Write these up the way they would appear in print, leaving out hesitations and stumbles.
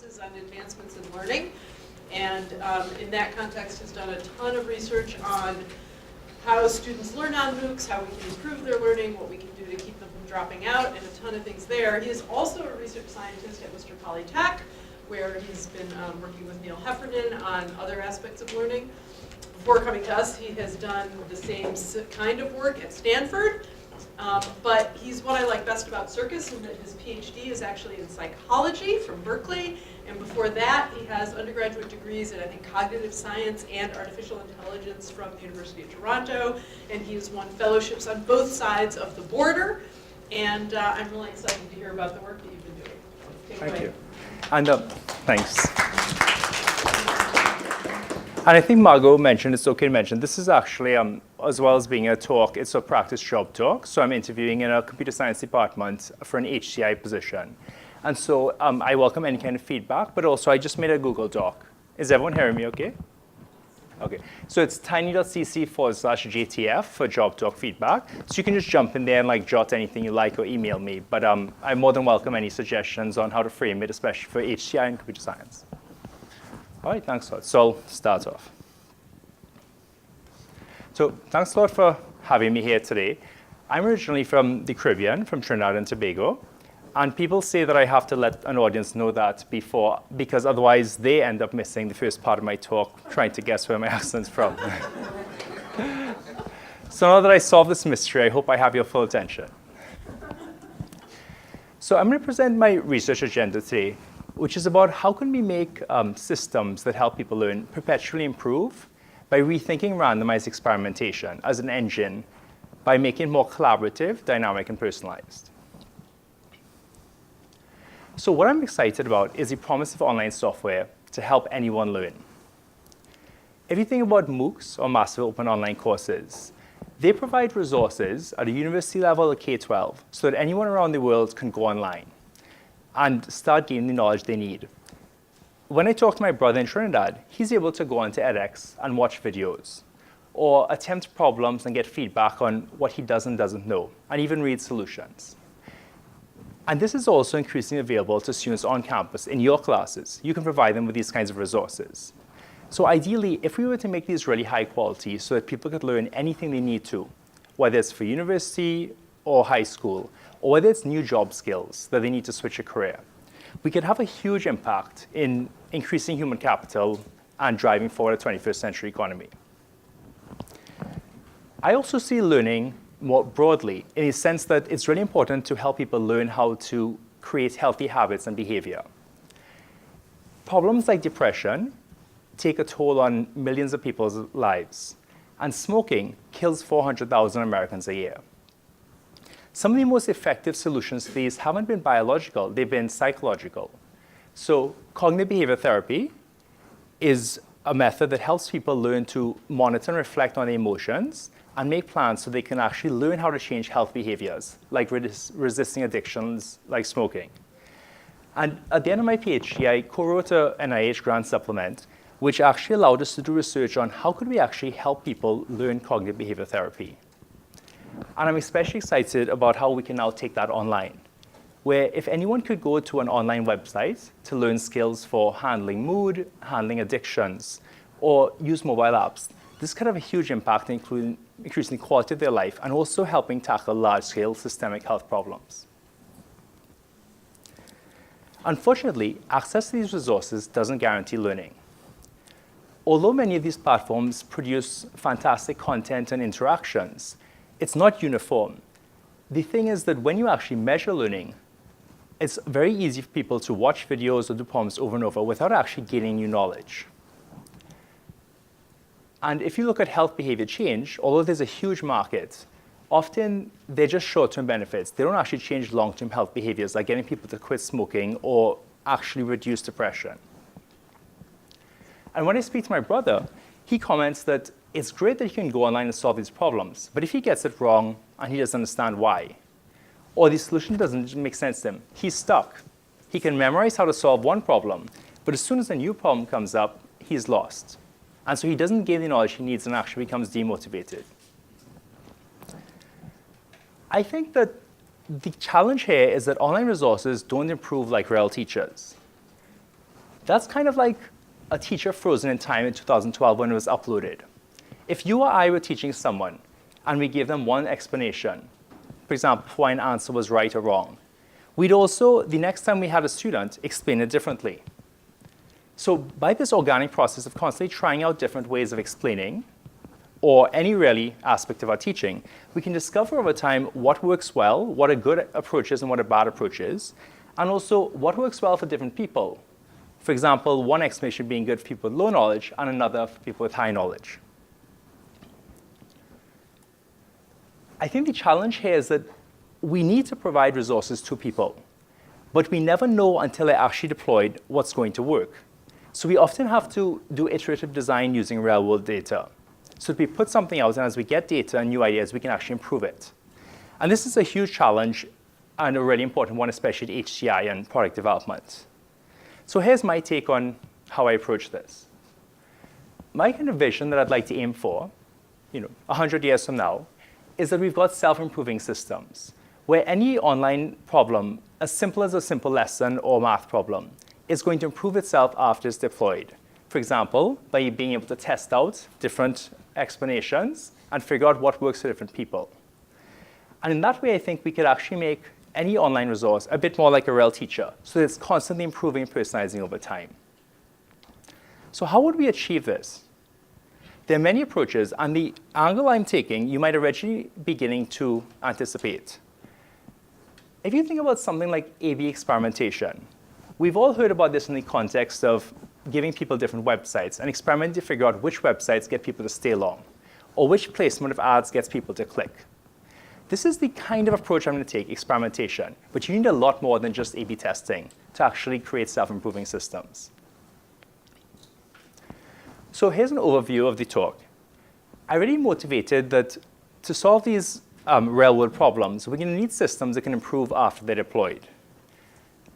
focuses on advancements in learning, and in that context has done a ton of research on how students learn on MOOCs, how we can improve their learning, what we can do to keep them from dropping out, and a ton of things there. He is also a research scientist at Worcester Polytech, where he's been working with Neil Heffernan on other aspects of learning. Before coming to us, he has done the same kind of work at Stanford, but he's what I like best about Circus, in that his PhD is actually in psychology from Berkeley, and before that he has undergraduate degrees in, I think, cognitive science and artificial intelligence from the University of Toronto, and he's won fellowships on both sides of the border, and I'm really excited to hear about the work that you've been doing. Thank you. And thanks. And I think Margot mentioned, it's okay to mention, this is actually, as well as being a talk, it's a practice job talk. So I'm interviewing in a computer science department for an HCI position. And so I welcome any kind of feedback, but also I just made a Google Doc. Is everyone hearing me okay? Okay, so it's tiny.cc/JTF for job talk feedback. So you can just jump in there and like jot anything you like or email me. But I more than welcome any suggestions on how to frame it, especially for HCI and computer science. All right, thanks a lot. So I'll start off. So thanks a lot for having me here today. I'm originally from the Caribbean, from Trinidad and Tobago. And people say that I have to let an audience know that before, because otherwise they end up missing the first part of my talk, trying to guess where my accent's from. So now that I solved this mystery, I hope I have your full attention. So I'm going to present my research agenda today, which is about how can we make systems that help people learn perpetually improve by rethinking randomized experimentation as an engine by making it more collaborative, dynamic, and personalized. So what I'm excited about is the promise of online software to help anyone learn. If you think about MOOCs, or massive open online courses, they provide resources at a university level or K-12 so that anyone around the world can go online and start gaining the knowledge they need. When I talk to my brother in Trinidad, he's able to go onto edX and watch videos, or attempt problems and get feedback on what he does and doesn't know, and even read solutions. And this is also increasingly available to students on campus in your classes. You can provide them with these kinds of resources. So ideally, if we were to make these really high quality so that people could learn anything they need to, whether it's for university or high school, or whether it's new job skills that they need to switch a career, we could have a huge impact in increasing human capital and driving forward a 21st century economy. I also see learning more broadly in the sense that it's really important to help people learn how to create healthy habits and behavior. Problems like depression take a toll on millions of people's lives, and smoking kills 400,000 Americans a year. Some of the most effective solutions to these haven't been biological, they've been psychological. So cognitive behavior therapy is a method that helps people learn to monitor and reflect on their emotions and make plans so they can actually learn how to change health behaviors, like resisting addictions like smoking. And at the end of my PhD, I co-wrote an NIH grant supplement, which actually allowed us to do research on how could we actually help people learn cognitive behavior therapy. And I'm especially excited about how we can now take that online, where if anyone could go to an online website to learn skills for handling mood, handling addictions, or use mobile apps, this could have a huge impact, including increasing the quality of their life and also helping tackle large-scale systemic health problems. Unfortunately, access to these resources doesn't guarantee learning. Although many of these platforms produce fantastic content and interactions, it's not uniform. The thing is that when you actually measure learning, it's very easy for people to watch videos or do problems over and over without actually gaining new knowledge. And if you look at health behavior change, although there's a huge market, often they're just short-term benefits. They don't actually change long-term health behaviors, like getting people to quit smoking or actually reduce depression. And when I speak to my brother, he comments that it's great that he can go online and solve these problems, but if he gets it wrong and he doesn't understand why, or the solution doesn't make sense to him, he's stuck. He can memorize how to solve one problem, but as soon as a new problem comes up, he's lost. And so he doesn't gain the knowledge he needs and actually becomes demotivated. I think that the challenge here is that online resources don't improve like real teachers. That's kind of like a teacher frozen in time in 2012 when it was uploaded. If you or I were teaching someone and we gave them one explanation, for example, why an answer was right or wrong, we'd also, the next time we had a student, explain it differently. So by this organic process of constantly trying out different ways of explaining, or any really aspect of our teaching, we can discover over time what works well, what a good approach is and what a bad approach is, and also what works well for different people. For example, one explanation being good for people with low knowledge and another for people with high knowledge. I think the challenge here is that we need to provide resources to people, but we never know until they're actually deployed what's going to work. So we often have to do iterative design using real-world data. So if we put something out, and as we get data and new ideas, we can actually improve it. And this is a huge challenge and a really important one, especially at HCI and product development. So here's my take on how I approach this. My kind of vision that I'd like to aim for, 100 years from now, is that we've got self-improving systems where any online problem, as simple as a simple lesson or math problem, is going to improve itself after it's deployed. For example, by being able to test out different explanations and figure out what works for different people. And in that way, I think we could actually make any online resource a bit more like a real teacher, so that it's constantly improving and personalizing over time. So how would we achieve this? There are many approaches, and the angle I'm taking, you might originally be beginning to anticipate. If you think about something like A/B experimentation, we've all heard about this in the context of giving people different websites and experimenting to figure out which websites get people to stay long, or which placement of ads gets people to click. This is the kind of approach I'm going to take, experimentation, but you need a lot more than just A/B testing to actually create self-improving systems. So here's an overview of the talk. I'm really motivated that to solve these real-world problems, we're going to need systems that can improve after they're deployed.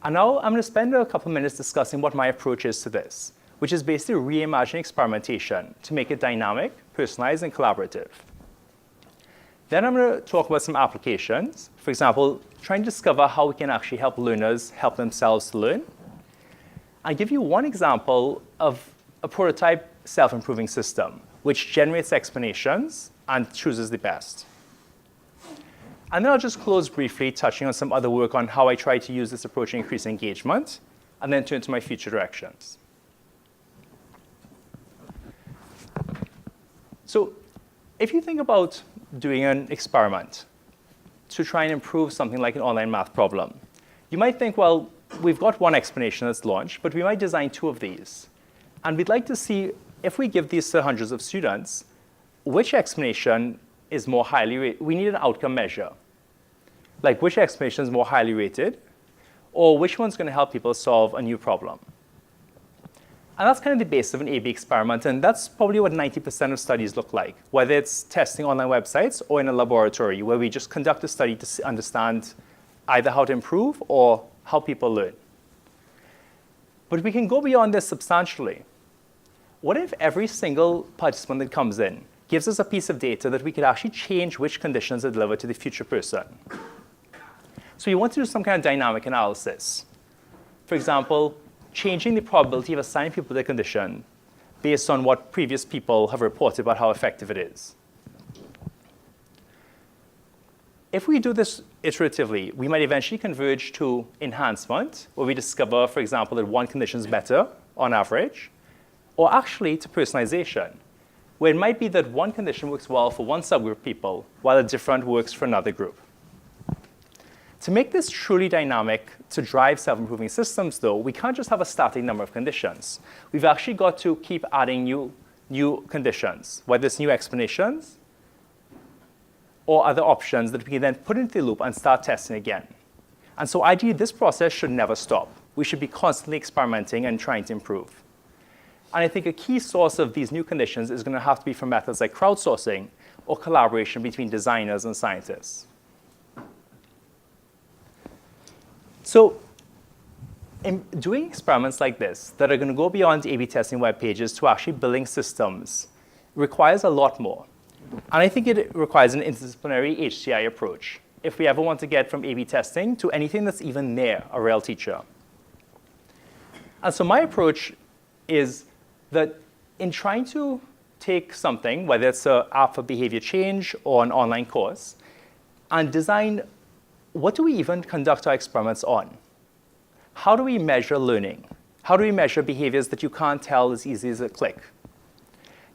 And now I'm going to spend a couple minutes discussing what my approach is to this, which is basically reimagining experimentation to make it dynamic, personalized, and collaborative. Then I'm going to talk about some applications. For example, trying to discover how we can actually help learners help themselves to learn. I'll give you one example of a prototype self-improving system, which generates explanations and chooses the best. And then I'll just close briefly, touching on some other work on how I try to use this approach to increase engagement, and then turn to my future directions. So if you think about doing an experiment to try and improve something like an online math problem, you might think, well, we've got one explanation that's launched, but we might design two of these. And we'd like to see, if we give these to hundreds of students, which explanation is more highly rated. We need an outcome measure, like which explanation is more highly rated, or which one's going to help people solve a new problem. And that's kind of the base of an A/B experiment, and that's probably what 90% of studies look like, whether it's testing online websites or in a laboratory, where we just conduct a study to understand either how to improve or how people learn. But we can go beyond this substantially. What if every single participant that comes in gives us a piece of data that we could actually change which conditions are delivered to the future person? So you want to do some kind of dynamic analysis. For example, changing the probability of assigning people to a condition based on what previous people have reported about how effective it is. If we do this iteratively, we might eventually converge to enhancement, where we discover, for example, that one condition is better on average, or actually to personalization, where it might be that one condition works well for one subgroup of people, while a different works for another group. To make this truly dynamic, to drive self-improving systems, though, we can't just have a static number of conditions. We've actually got to keep adding new conditions, whether it's new explanations or other options that we can then put into the loop and start testing again. And so ideally, this process should never stop. We should be constantly experimenting and trying to improve. And I think a key source of these new conditions is going to have to be from methods like crowdsourcing or collaboration between designers and scientists. So in doing experiments like this that are going to go beyond A/B testing web pages to actually building systems requires a lot more. And I think it requires an interdisciplinary HCI approach if we ever want to get from A/B testing to anything that's even near a real teacher. And so my approach is that in trying to take something, whether it's an app for behavior change or an online course, and design what do we even conduct our experiments on? How do we measure learning? How do we measure behaviors that you can't tell as easy as a click?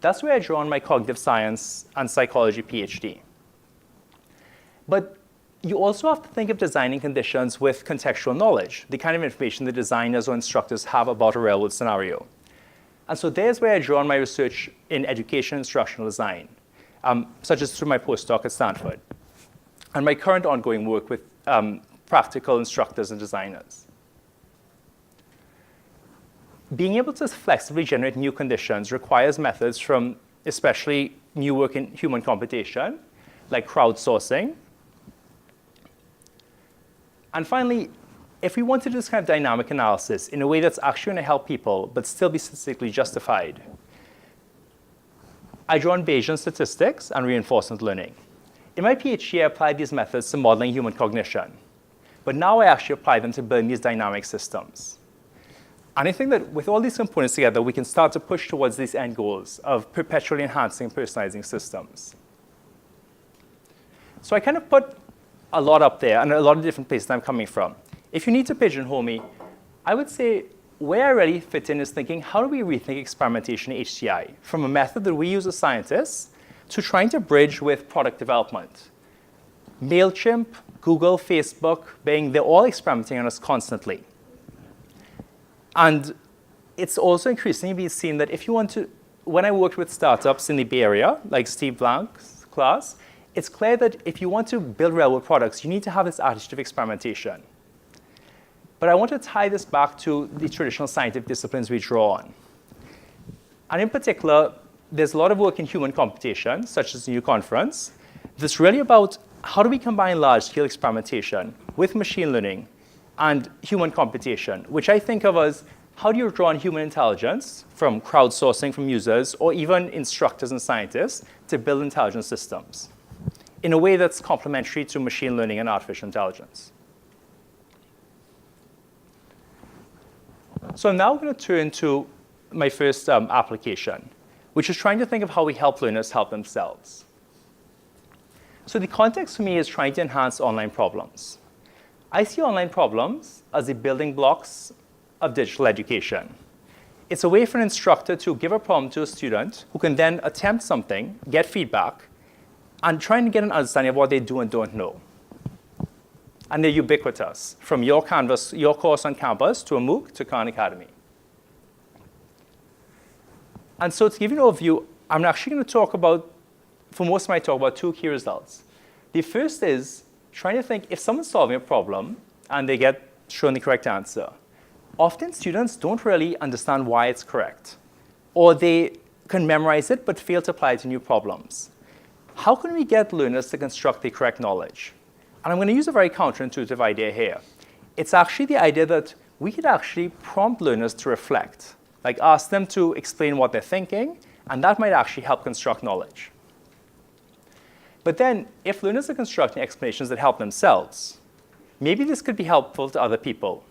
That's where I draw on my cognitive science and psychology PhD. But you also have to think of designing conditions with contextual knowledge, the kind of information the designers or instructors have about a real-world scenario. And so there's where I draw on my research in education and instructional design, such as through my postdoc at Stanford, and my current ongoing work with practical instructors and designers. Being able to flexibly generate new conditions requires methods from especially new work in human computation, like crowdsourcing. And finally, if we want to do this kind of dynamic analysis in a way that's actually going to help people but still be statistically justified, I draw on Bayesian statistics and reinforcement learning. In my PhD, I applied these methods to modeling human cognition. But now I actually apply them to building these dynamic systems. And I think that with all these components together, we can start to push towards these end goals of perpetually enhancing and personalizing systems. So I kind of put a lot up there and a lot of different places I'm coming from. If you need to pigeonhole me, I would say where I really fit in is thinking, how do we rethink experimentation in HCI from a method that we use as scientists to trying to bridge with product development? MailChimp, Google, Facebook, Bing, they're all experimenting on us constantly. And it's also increasingly been seen that if you want to, when I worked with startups in the Bay Area, like Steve Blank's class, it's clear that if you want to build real-world products, you need to have this attitude of experimentation. But I want to tie this back to the traditional scientific disciplines we draw on. And in particular, there's a lot of work in human computation, such as the new conference, that's really about how do we combine large-scale experimentation with machine learning and human computation, which I think of as how do you draw on human intelligence from crowdsourcing from users or even instructors and scientists to build intelligent systems in a way that's complementary to machine learning and artificial intelligence. So I'm now going to turn to my first application, which is trying to think of how we help learners help themselves. So the context for me is trying to enhance online problems. I see online problems as the building blocks of digital education. It's a way for an instructor to give a problem to a student who can then attempt something, get feedback, and try and get an understanding of what they do and don't know. And they're ubiquitous, from your course on campus to a MOOC to Khan Academy. And so to give you an overview, I'm actually going to talk about, for most of my talk, about two key results. The first is trying to think, if someone's solving a problem and they get shown the correct answer, often students don't really understand why it's correct, or they can memorize it but fail to apply it to new problems. How can we get learners to construct the correct knowledge? And I'm going to use a very counterintuitive idea here. It's actually the idea that we could actually prompt learners to reflect, like ask them to explain what they're thinking, and that might actually help construct knowledge. But then, if learners are constructing explanations that help themselves, maybe this could be helpful to other people.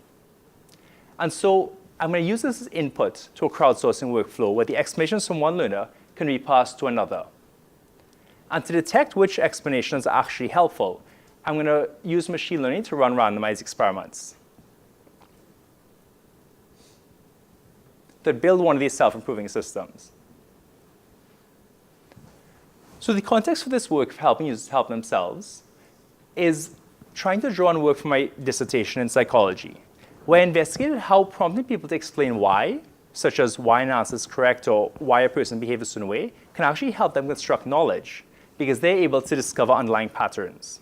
And so I'm going to use this as input to a crowdsourcing workflow where the explanations from one learner can be passed to another. And to detect which explanations are actually helpful, I'm going to use machine learning to run randomized experiments that build one of these self-improving systems. So the context for this work for helping users help themselves is trying to draw on work from my dissertation in psychology, where I investigated how prompting people to explain why, such as why an answer is correct or why a person behaves a certain way, can actually help them construct knowledge because they're able to discover underlying patterns.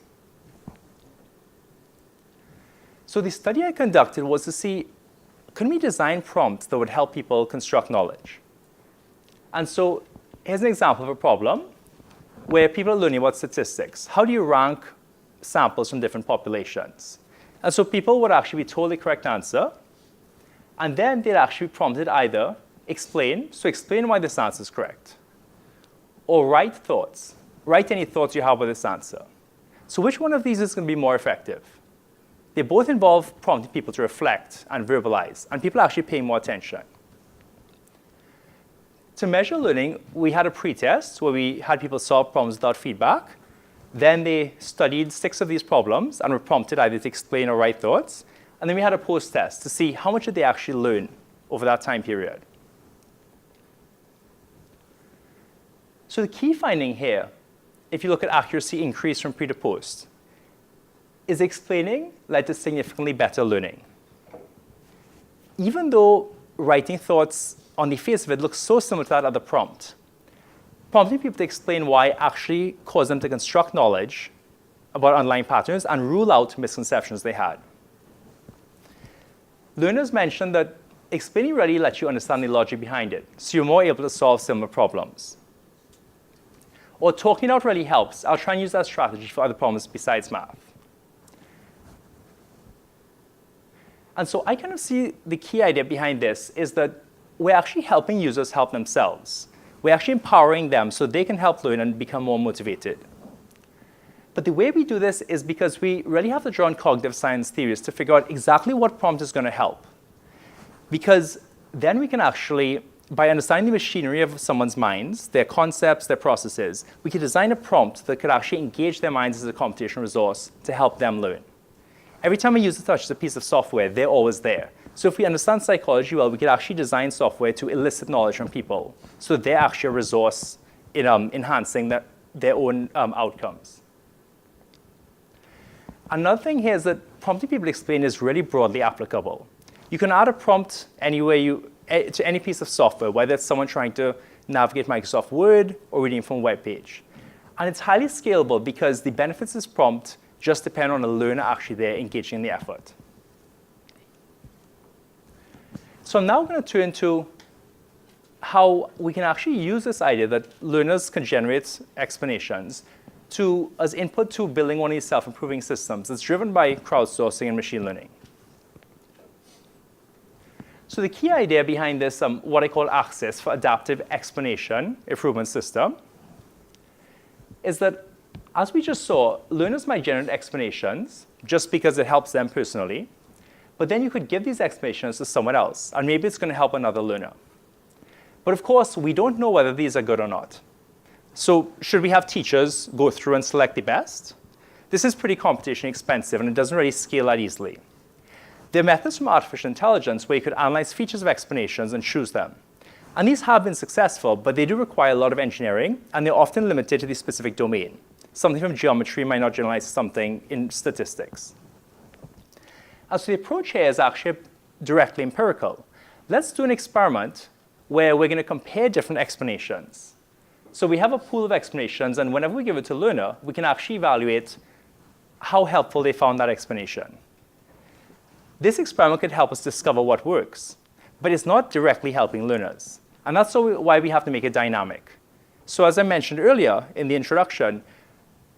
So the study I conducted was to see, can we design prompts that would help people construct knowledge? And so here's an example of a problem where people are learning about statistics. How do you rank samples from different populations? And so people would actually be told the correct answer, and then they'd actually be prompted either explain why this answer is correct, or write any thoughts you have about this answer. So which one of these is going to be more effective? They both involve prompting people to reflect and verbalize, and people actually paying more attention. To measure learning, we had a pre-test where we had people solve problems without feedback. Then they studied 6 of these problems and were prompted either to explain or write thoughts. And then we had a post-test to see how much did they actually learn over that time period. So the key finding here, if you look at accuracy increase from pre to post, is explaining led to significantly better learning. Even though writing thoughts on the face of it looks so similar to that other prompt, prompting people to explain why actually caused them to construct knowledge about underlying patterns and rule out misconceptions they had. Learners mentioned that explaining really lets you understand the logic behind it, so you're more able to solve similar problems. Or talking out really helps. I'll try and use that strategy for other problems besides math. And so I kind of see the key idea behind this is that we're actually helping users help themselves. We're actually empowering them so they can help learn and become more motivated. But the way we do this is because we really have to draw on cognitive science theories to figure out exactly what prompt is going to help. Because then we can actually, by understanding the machinery of someone's minds, their concepts, their processes, we can design a prompt that could actually engage their minds as a computational resource to help them learn. Every time a user touches a piece of software, they're always there. So if we understand psychology well, we could actually design software to elicit knowledge from people. So they're actually a resource in enhancing their own outcomes. Another thing here is that prompting people to explain is really broadly applicable. You can add a prompt anywhere to any piece of software, whether it's someone trying to navigate Microsoft Word or reading from a web page. And it's highly scalable because the benefits of this prompt just depend on the learner actually there engaging in the effort. So I'm now going to turn to how we can actually use this idea that learners can generate explanations as input to building one of these self-improving systems that's driven by crowdsourcing and machine learning. So the key idea behind this, what I call AXIS for Adaptive Explanation Improvement System, is that as we just saw, learners might generate explanations just because it helps them personally, but then you could give these explanations to someone else, and maybe it's going to help another learner. But of course, we don't know whether these are good or not. So should we have teachers go through and select the best? This is pretty computationally expensive, and it doesn't really scale that easily. There are methods from artificial intelligence where you could analyze features of explanations and choose them. And these have been successful, but they do require a lot of engineering, and they're often limited to the specific domain. Something from geometry might not generalize to something in statistics. And so the approach here is actually directly empirical. Let's do an experiment where we're going to compare different explanations. So we have a pool of explanations, and whenever we give it to a learner, we can actually evaluate how helpful they found that explanation. This experiment could help us discover what works, but it's not directly helping learners. And that's why we have to make it dynamic. So as I mentioned earlier in the introduction,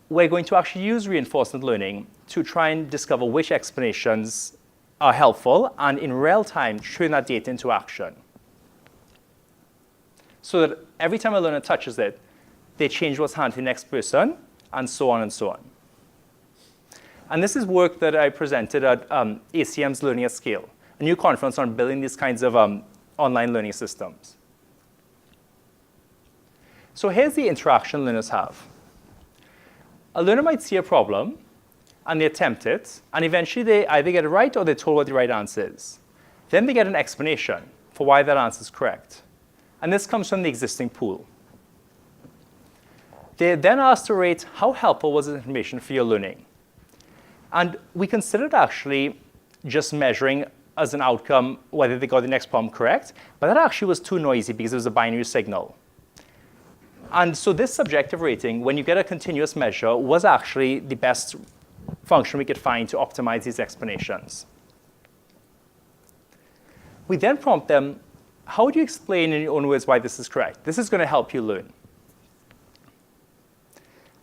we're going to actually use reinforcement learning to try and discover which explanations are helpful and in real time turn that data into action. So that every time a learner touches it, they change what's handed to the next person, and so on and so on. And this is work that I presented at ACM's Learning at Scale, a new conference on building these kinds of online learning systems. So here's the interaction learners have. A learner might see a problem, and they attempt it, and eventually they either get it right or they're told what the right answer is. Then they get an explanation for why that answer is correct. And this comes from the existing pool. They're then asked to rate how helpful was this information for your learning. And we considered actually just measuring as an outcome whether they got the next problem correct, but that actually was too noisy because it was a binary signal. And so this subjective rating, when you get a continuous measure, was actually the best function we could find to optimize these explanations. We then prompt them, how would you explain in your own words why this is correct? This is going to help you learn.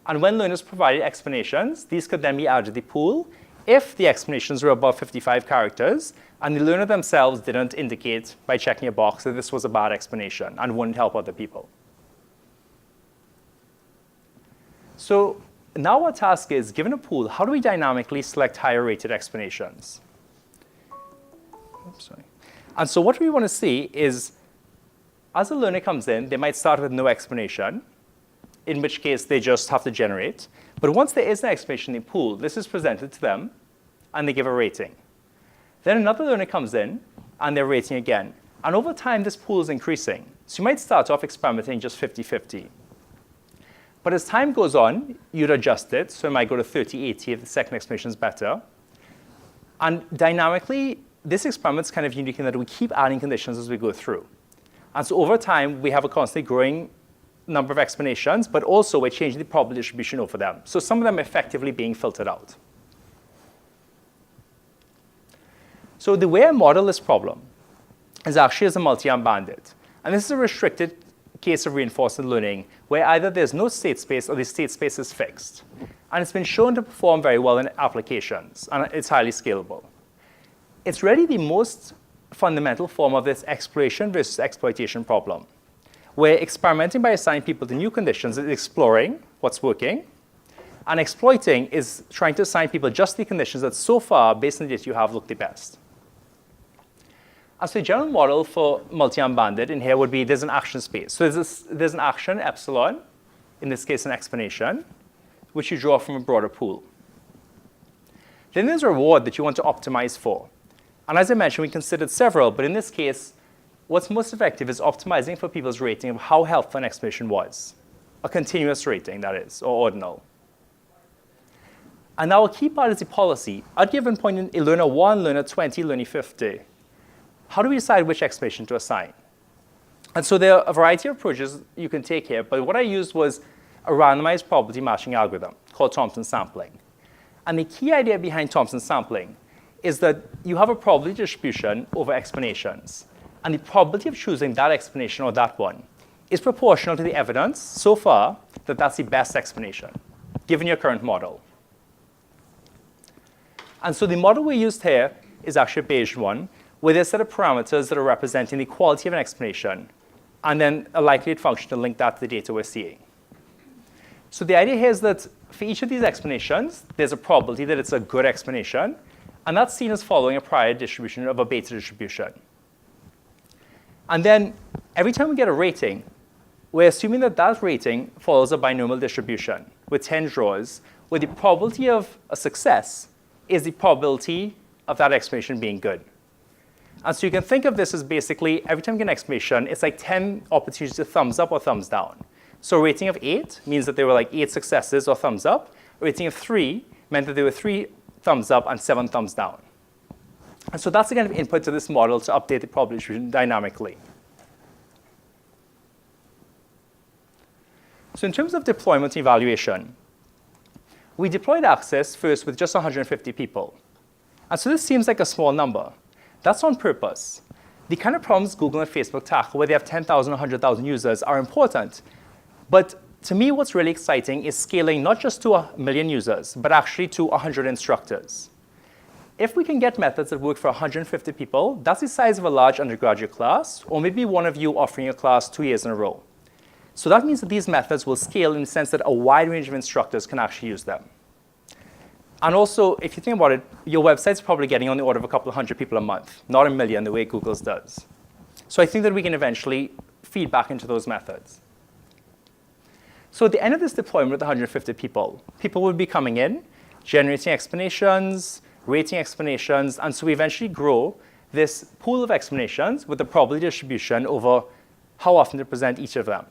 And when learners provided explanations, these could then be added to the pool if the explanations were above 55 characters and the learner themselves didn't indicate by checking a box that this was a bad explanation and wouldn't help other people. So now our task is, given a pool, how do we dynamically select higher rated explanations? Oops, sorry. And so what we want to see is, as a learner comes in, they might start with no explanation, in which case they just have to generate. But once there is an explanation in the pool, this is presented to them, and they give a rating. Then another learner comes in, and they're rating again. And over time, this pool is increasing. So you might start off experimenting just 50-50. But as time goes on, you'd adjust it. So it might go to 30-80 if the second explanation is better. And dynamically, this experiment's kind of unique in that we keep adding conditions as we go through. And so over time, we have a constantly growing number of explanations, but also we're changing the probability distribution over them. So some of them are effectively being filtered out. So the way I model this problem is actually as a multi-arm bandit. And this is a restricted case of reinforcement learning where either there's no state space or the state space is fixed. And it's been shown to perform very well in applications, and it's highly scalable. It's really the most fundamental form of this exploration versus exploitation problem, where experimenting by assigning people to new conditions is exploring what's working, and exploiting is trying to assign people just the conditions that so far, based on the data you have, look the best. And so the general model for multi-arm bandit in here would be there's an action space. So there's an action, epsilon, in this case an explanation, which you draw from a broader pool. Then there's a reward that you want to optimize for. And as I mentioned, we considered several, but in this case, what's most effective is optimizing for people's rating of how helpful an explanation was. A continuous rating, that is, or ordinal. And now a key part is the policy. At a given point in learner 1, learner 20, learner 50, how do we decide which explanation to assign? And so there are a variety of approaches you can take here, but what I used was a randomized probability matching algorithm called Thompson sampling. And the key idea behind Thompson sampling is that you have a probability distribution over explanations. And the probability of choosing that explanation or that one is proportional to the evidence so far that that's the best explanation, given your current model. And so the model we used here is actually a Bayesian one, with a set of parameters that are representing the quality of an explanation, and then a likelihood function to link that to the data we're seeing. So the idea here is that for each of these explanations, there's a probability that it's a good explanation, and that's seen as following a prior distribution of a beta distribution. And then every time we get a rating, we're assuming that that rating follows a binomial distribution with 10 draws, where the probability of a success is the probability of that explanation being good. And so you can think of this as basically, every time you get an explanation, it's like 10 opportunities to thumbs up or thumbs down. So a rating of 8 means that there were like 8 successes or thumbs up. A rating of 3 meant that there were 3 thumbs up and 7 thumbs down. And so that's the kind of input to this model to update the probability distribution dynamically. So in terms of deployment and evaluation, we deployed Access first with just 150 people. And so this seems like a small number. That's on purpose. The kind of problems Google and Facebook tackle, where they have 10,000, 100,000 users, are important. But to me, what's really exciting is scaling not just to 1 million users, but actually to 100 instructors. If we can get methods that work for 150 people, that's the size of a large undergraduate class, or maybe one of you offering a class 2 years in a row. So that means that these methods will scale in the sense that a wide range of instructors can actually use them. And also, if you think about it, your website's probably getting on the order of a couple of hundred people a month, not 1 million the way Google's does. So I think that we can eventually feed back into those methods. So at the end of this deployment with 150 people, people will be coming in, generating explanations, rating explanations, and so we eventually grow this pool of explanations with the probability distribution over how often to present each of them.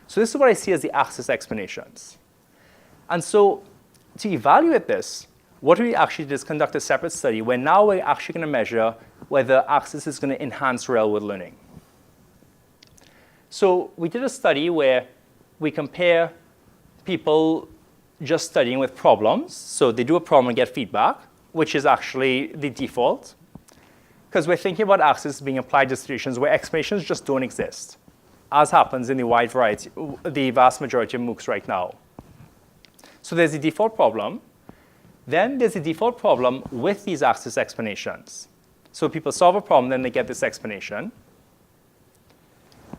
So this is what I see as the Access explanations. And so to evaluate this, what we actually did is conduct a separate study where now we're actually going to measure whether Access is going to enhance real-world learning. So we did a study where we compare people just studying with problems. So they do a problem and get feedback, which is actually the default, because we're thinking about Access being applied to situations where explanations just don't exist, as happens in the vast majority of MOOCs right now. So there's the default problem. Then there's a default problem with these Access explanations. So people solve a problem, then they get this explanation.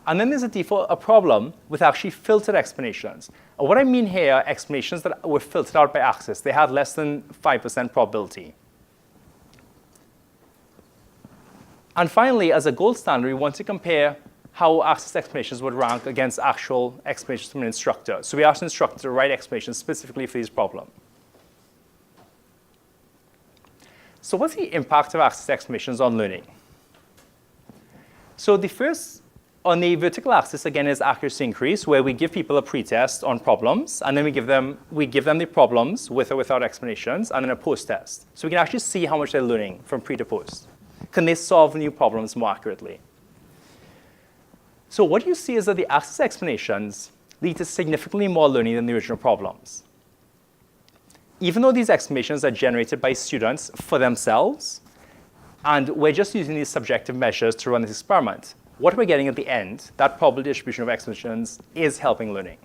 And then there's a problem with actually filtered explanations. And what I mean here are explanations that were filtered out by Access. They had less than 5% probability. And finally, as a gold standard, we want to compare how Access explanations would rank against actual explanations from an instructor. So we asked an instructor to write explanations specifically for these problems. So what's the impact of Access explanations on learning? So the first, on the vertical axis, again, is accuracy increase, where we give people a pretest on problems, and then we give them the problems with or without explanations, and then a post-test. So we can actually see how much they're learning from pre to post. Can they solve new problems more accurately? So what you see is that the Access explanations lead to significantly more learning than the original problems. Even though these explanations are generated by students for themselves, and we're just using these subjective measures to run this experiment, what we're getting at the end, that probability distribution of explanations, is helping learning.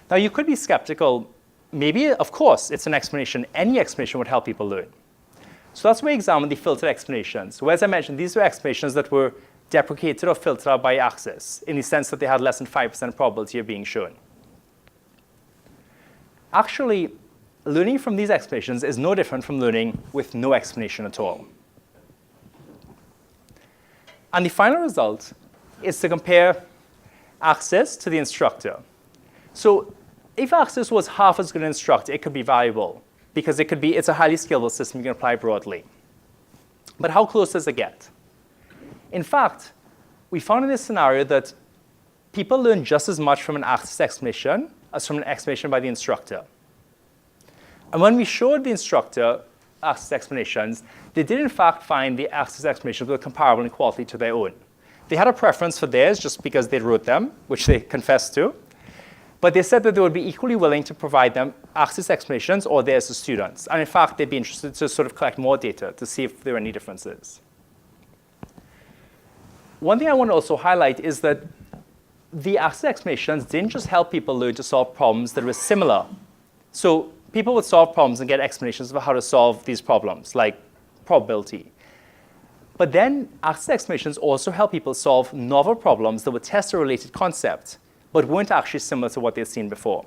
Now, you could be skeptical. Maybe, of course, it's an explanation. Any explanation would help people learn. So that's why we examined the filtered explanations. So as I mentioned, these were explanations that were deprecated or filtered out by Access, in the sense that they had less than 5% probability of being shown. Actually, learning from these explanations is no different from learning with no explanation at all. And the final result is to compare Access to the instructor. So if Access was half as good an instructor, it could be valuable, because it's a highly scalable system you can apply broadly. But how close does it get? In fact, we found in this scenario that people learn just as much from an Access explanation as from an explanation by the instructor. And when we showed the instructor Access explanations, they did in fact find the Access explanations were comparable in quality to their own. They had a preference for theirs just because they wrote them, which they confessed to. But they said that they would be equally willing to provide them Access explanations or theirs to students. And in fact, they'd be interested to sort of collect more data to see if there are any differences. One thing I want to also highlight is that the Access explanations didn't just help people learn to solve problems that were similar. So people would solve problems and get explanations of how to solve these problems, like probability. But then Access explanations also help people solve novel problems that would test a related concept, but weren't actually similar to what they'd seen before.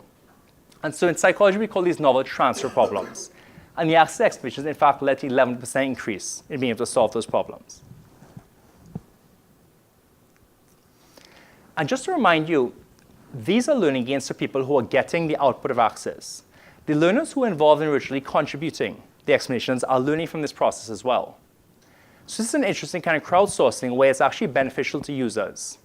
And so in psychology, we call these novel transfer problems. And the Access explanations, in fact, led to an 11% increase in being able to solve those problems. And just to remind you, these are learning gains for people who are getting the output of Access. The learners who are involved in originally contributing the explanations are learning from this process as well. So this is an interesting kind of crowdsourcing where it's actually beneficial to users.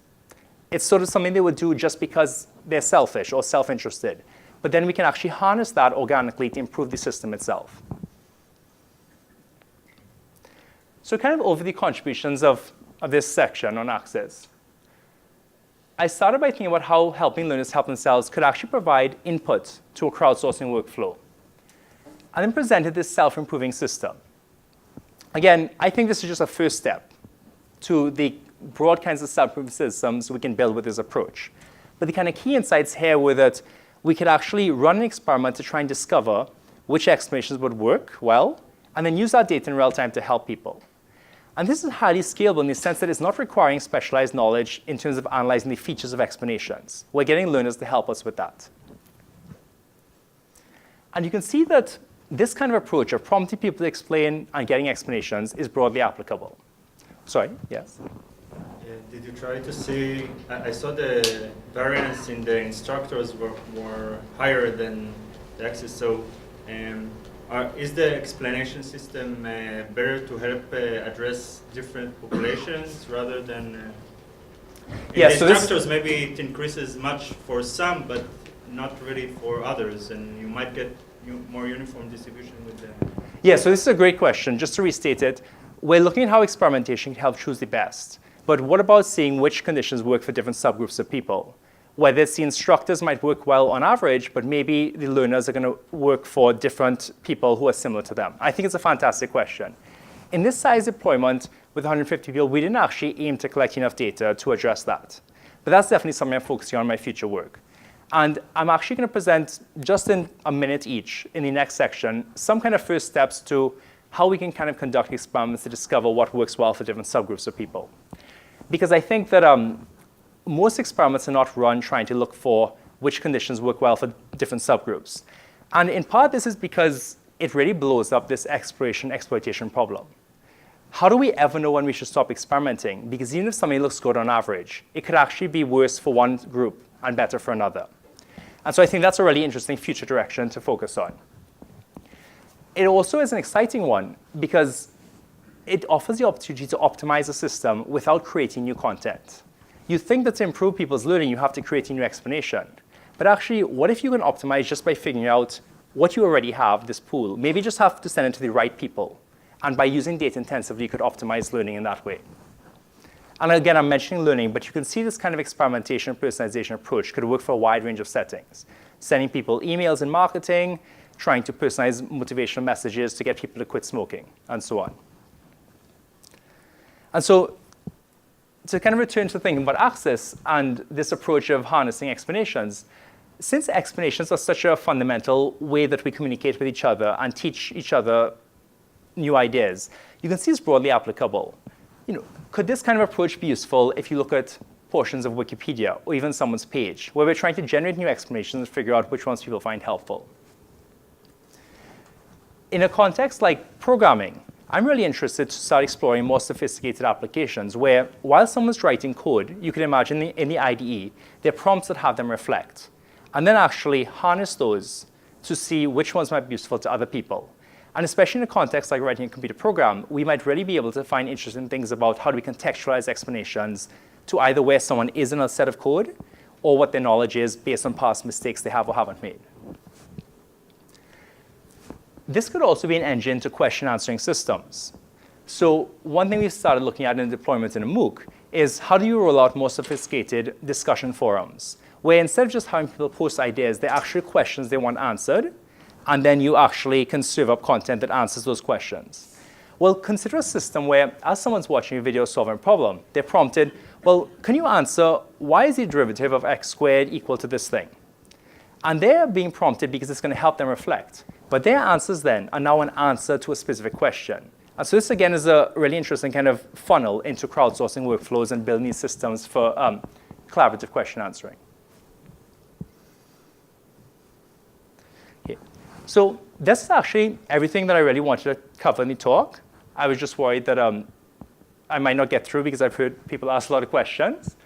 It's sort of something they would do just because they're selfish or self-interested. But then we can actually harness that organically to improve the system itself. So kind of over the contributions of this section on Access. I started by thinking about how helping learners help themselves could actually provide input to a crowdsourcing workflow. And then presented this self-improving system. Again, I think this is just a first step to the broad kinds of self-improving systems we can build with this approach. But the kind of key insights here were that we could actually run an experiment to try and discover which explanations would work well, and then use that data in real time to help people. And this is highly scalable in the sense that it's not requiring specialized knowledge in terms of analyzing the features of explanations. We're getting learners to help us with that. And you can see that this kind of approach of prompting people to explain and getting explanations is broadly applicable. Sorry, yes? Did you try to see, I saw the variance in the instructors were higher than the Access, so is the explanation system better to help address different populations rather than yeah, the so instructors? Maybe it increases much for some, but not really for others, and you might get more uniform distribution with them. Yeah, so this is a great question. Just to restate it, we're looking at how experimentation can help choose the best. But what about seeing which conditions work for different subgroups of people? Whether it's the instructors might work well on average, but maybe the learners are going to work for different people who are similar to them. I think it's a fantastic question. In this size deployment with 150 people, we didn't actually aim to collect enough data to address that. But that's definitely something I'm focusing on in my future work. And I'm actually going to present, just in a minute each, in the next section, some kind of first steps to how we can kind of conduct experiments to discover what works well for different subgroups of people. Because I think that most experiments are not run trying to look for which conditions work well for different subgroups. And in part, this is because it really blows up this exploration-exploitation problem. How do we ever know when we should stop experimenting? Because even if something looks good on average, it could actually be worse for one group and better for another. And so I think that's a really interesting future direction to focus on. It also is an exciting one because it offers the opportunity to optimize a system without creating new content. You think that to improve people's learning, you have to create a new explanation. But actually, what if you can optimize just by figuring out what you already have, this pool? Maybe you just have to send it to the right people. And by using data intensively, you could optimize learning in that way. And again, I'm mentioning learning, but you can see this kind of experimentation, personalization approach could work for a wide range of settings. Sending people emails in marketing, trying to personalize motivational messages to get people to quit smoking, and so on. And so to kind of return to thinking about access and this approach of harnessing explanations, since explanations are such a fundamental way that we communicate with each other and teach each other new ideas, you can see it's broadly applicable. Could this kind of approach be useful if you look at portions of Wikipedia or even someone's page, where we're trying to generate new explanations and figure out which ones people find helpful? In a context like programming, I'm really interested to start exploring more sophisticated applications where, while someone's writing code, you can imagine in the IDE, there are prompts that have them reflect, and then actually harness those to see which ones might be useful to other people. And especially in a context like writing a computer program, we might really be able to find interesting things about how do we contextualize explanations to either where someone is in a set of code or what their knowledge is based on past mistakes they have or haven't made. This could also be an engine to question answering systems. So one thing we've started looking at in deployment in a MOOC is how do you roll out more sophisticated discussion forums, where instead of just having people post ideas, there are actually questions they want answered, and then you actually can serve up content that answers those questions. Well, consider a system where, as someone's watching a video solving a problem, they're prompted, well, can you answer why is the derivative of x squared equal to this thing? And they're being prompted because it's going to help them reflect. But their answers then are now an answer to a specific question. And so this, again, is a really interesting kind of funnel into crowdsourcing workflows and building these systems for collaborative question answering. Okay. So this is actually everything that I really wanted to cover in the talk. I was just worried that I might not get through because I've heard people ask a lot of questions.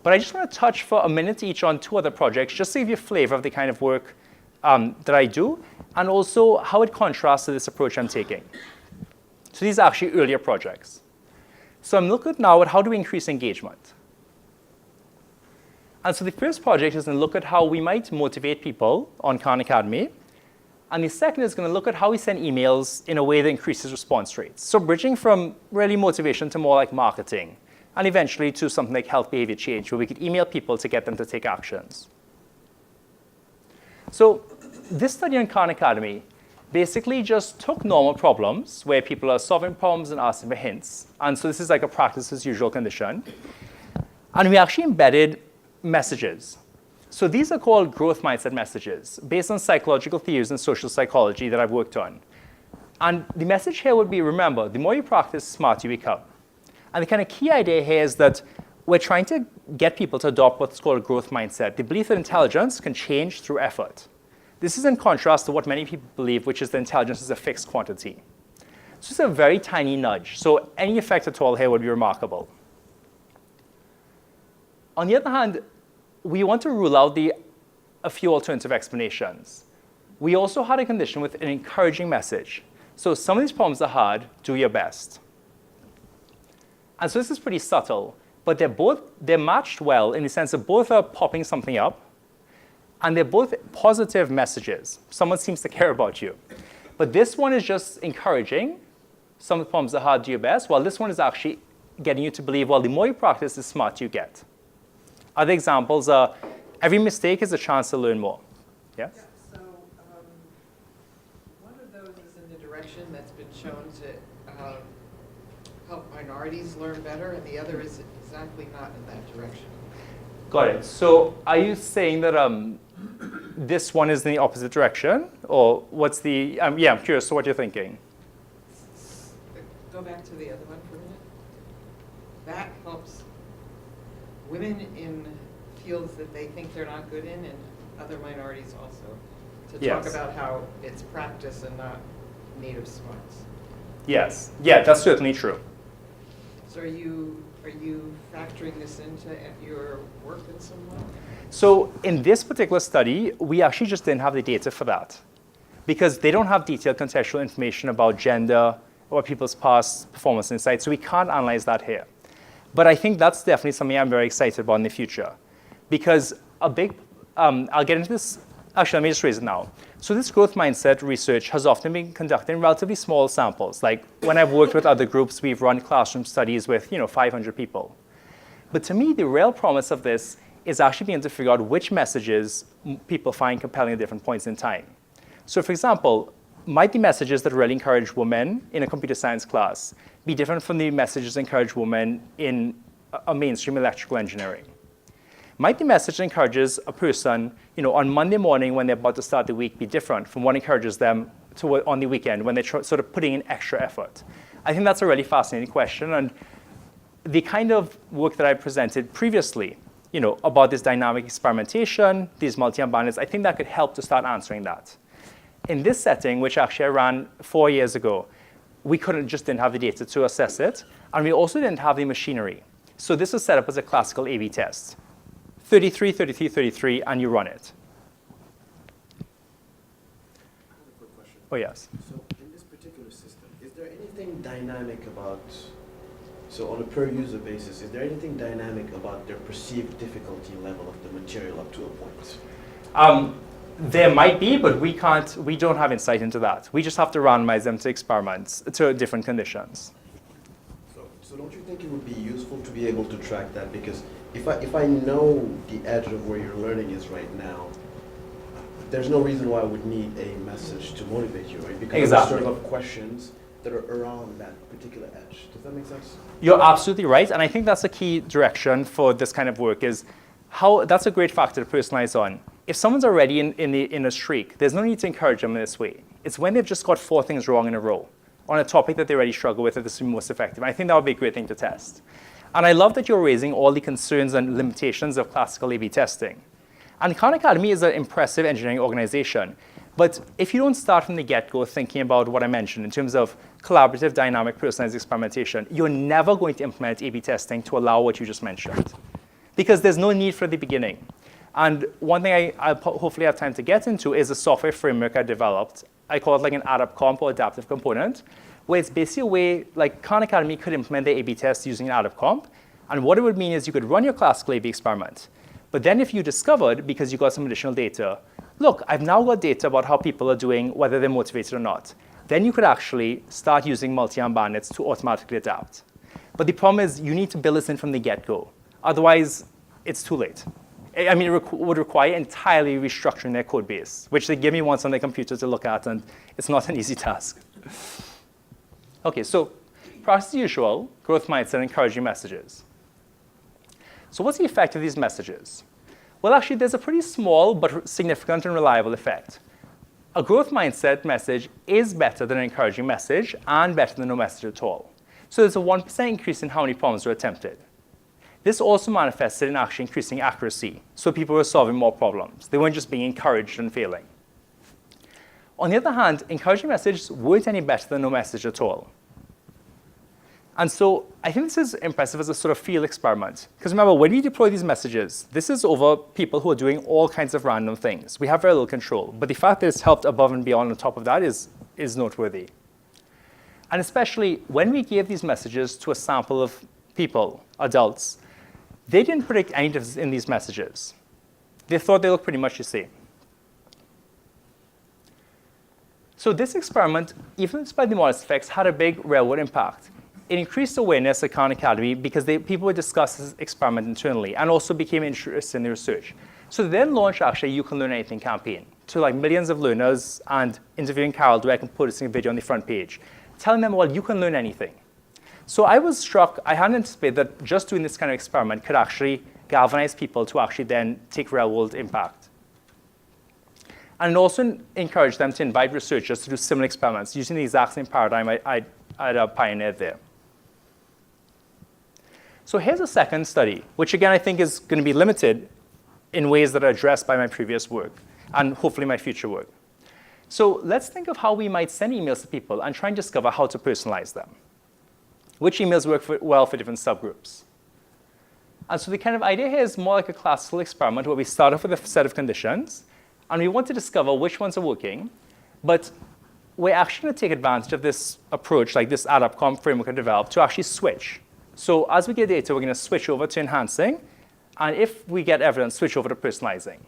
But I just want to touch for a minute each on two other projects, just to give you a flavor of the kind of work that I do, and also how it contrasts to this approach I'm taking. So these are actually earlier projects. So I'm looking now at how do we increase engagement. And so the first project is going to look at how we might motivate people on Khan Academy. And the second is going to look at how we send emails in a way that increases response rates. So bridging from really motivation to more like marketing, and eventually to something like health behavior change, where we could email people to get them to take actions. So this study on Khan Academy basically just took normal problems where people are solving problems and asking for hints. And so this is like a practice as usual condition. And we actually embedded messages. So these are called growth mindset messages based on psychological theories and social psychology that I've worked on. And the message here would be, remember, the more you practice, the smarter you become. And the kind of key idea here is that we're trying to get people to adopt what's called a growth mindset, the belief that intelligence can change through effort. This is in contrast to what many people believe, which is that intelligence is a fixed quantity. It's just a very tiny nudge, so any effect at all here would be remarkable. On the other hand, we want to rule out a few alternative explanations. We also had a condition with an encouraging message. So some of these problems are hard, do your best. And so this is pretty subtle, but they're matched well in the sense that both are popping something up, and they're both positive messages. Someone seems to care about you. But this one is just encouraging. Some of the problems are hard, do your best, while this one is actually getting you to believe, well, the more you practice, the smarter you get. Other examples are, every mistake is a chance to learn more. Yes? Yeah, so one of those is in the direction that's been shown to help minorities learn better, and the other is exactly not in that direction. Got it. So are you saying that this one is in the opposite direction? Or what's the, yeah, I'm curious to what you're thinking. Go back to the other one for a minute. That helps women in fields that they think they're not good in, and other minorities also, to talk Yes. about how it's practice and not native smarts. Yes, yeah, that's certainly true. So are you factoring this into your work in some way? So in this particular study, we actually just didn't have the data for that because they don't have detailed contextual information about gender or people's past performance insights, so we can't analyze that here. But I think that's definitely something I'm very excited about in the future because a big, I'll get into this, actually let me just raise it now. So this growth mindset research has often been conducted in relatively small samples. Like when I've worked with other groups, we've run classroom studies with 500 people. But to me, the real promise of this is actually being able to figure out which messages people find compelling at different points in time. So for example, might the messages that really encourage women in a computer science class be different from the messages that encourage women in a mainstream electrical engineering? Might the message that encourages a person on Monday morning when they're about to start the week be different from what encourages them on the weekend when they're sort of putting in extra effort? I think that's a really fascinating question. And the kind of work that I presented previously, about this dynamic experimentation, these multi-arm bandits, I think that could help to start answering that. In this setting, which actually I ran 4 years ago, we didn't have the data to assess it, and we also didn't have the machinery. So this was set up as a classical A/B test. 33, 33, 33, and you run it. I have a quick question. Oh, yes. So in this particular system, is there anything dynamic about, so on a per user basis, is there anything dynamic about their perceived difficulty level of the material up to a point? There might be, but we don't have insight into that. We just have to randomize them to experiments, to different conditions. So don't you think it would be useful to be able to track that? Because if I know the edge of where your learning is right now, there's no reason why I would need a message to motivate you, right? Because Exactly. there's sort of questions that are around that particular edge. Does that make sense? You're absolutely right, and I think that's a key direction for this kind of work is that's a great factor to personalize on. If someone's already in a streak, there's no need to encourage them in this way. It's when they've just got 4 things wrong in a row on a topic that they already struggle with that this will be most effective. And I think that would be a great thing to test. And I love that you're raising all the concerns and limitations of classical A/B testing. And Khan Academy is an impressive engineering organization. But if you don't start from the get-go thinking about what I mentioned in terms of collaborative, dynamic, personalized experimentation, you're never going to implement A/B testing to allow what you just mentioned. Because there's no need for it at the beginning. And one thing I'll hopefully have time to get into is a software framework I developed. I call it like an AdaptComp or adaptive component, where it's basically a way, like Khan Academy could implement the A/B test using an AdaptComp. And what it would mean is you could run your classical A/B experiment. But then if you discovered, because you got some additional data, look, I've now got data about how people are doing, whether they're motivated or not, then you could actually start using multi-arm bandits to automatically adapt. But the problem is you need to build this in from the get-go. Otherwise, it's too late. I mean, it would require entirely restructuring their code base, which they give me once on their computer to look at, and it's not an easy task. OK, so practice as usual, growth mindset, encouraging messages. So what's the effect of these messages? Well, actually, there's a pretty small but significant and reliable effect. A growth mindset message is better than an encouraging message and better than no message at all. So there's a 1% increase in how many problems were attempted. This also manifested in actually increasing accuracy, so people were solving more problems. They weren't just being encouraged and failing. On the other hand, encouraging messages weren't any better than no message at all. And so I think this is impressive as a sort of field experiment. Because remember, when we deploy these messages, this is over people who are doing all kinds of random things. We have very little control. But the fact that it's helped above and beyond on top of that is noteworthy. And especially when we gave these messages to a sample of people, adults, they didn't predict any difference in these messages. They thought they looked pretty much the same. So this experiment, even despite the modest effects, had a big real-world impact. It increased awareness at Khan Academy because people would discuss this experiment internally and also became interested in the research. So they then launched actually a You Can Learn Anything campaign to like millions of learners and interviewing Carol Dweck and posting a video on the front page, telling them, well, you can learn anything. So I was struck, I hadn't anticipated that just doing this kind of experiment could actually galvanize people to actually then take real-world impact. And it also encouraged them to invite researchers to do similar experiments using the exact same paradigm I'd pioneered there. So here's a second study, which again I think is going to be limited in ways that are addressed by my previous work and hopefully my future work. So let's think of how we might send emails to people and try and discover how to personalize them. Which emails work well for different subgroups. And so the kind of idea here is more like a classical experiment where we start off with a set of conditions, and we want to discover which ones are working, but we're actually going to take advantage of this approach, like this ADAPT-COMP framework I developed, to actually switch. So as we get data, we're going to switch over to enhancing, and if we get evidence, switch over to personalizing.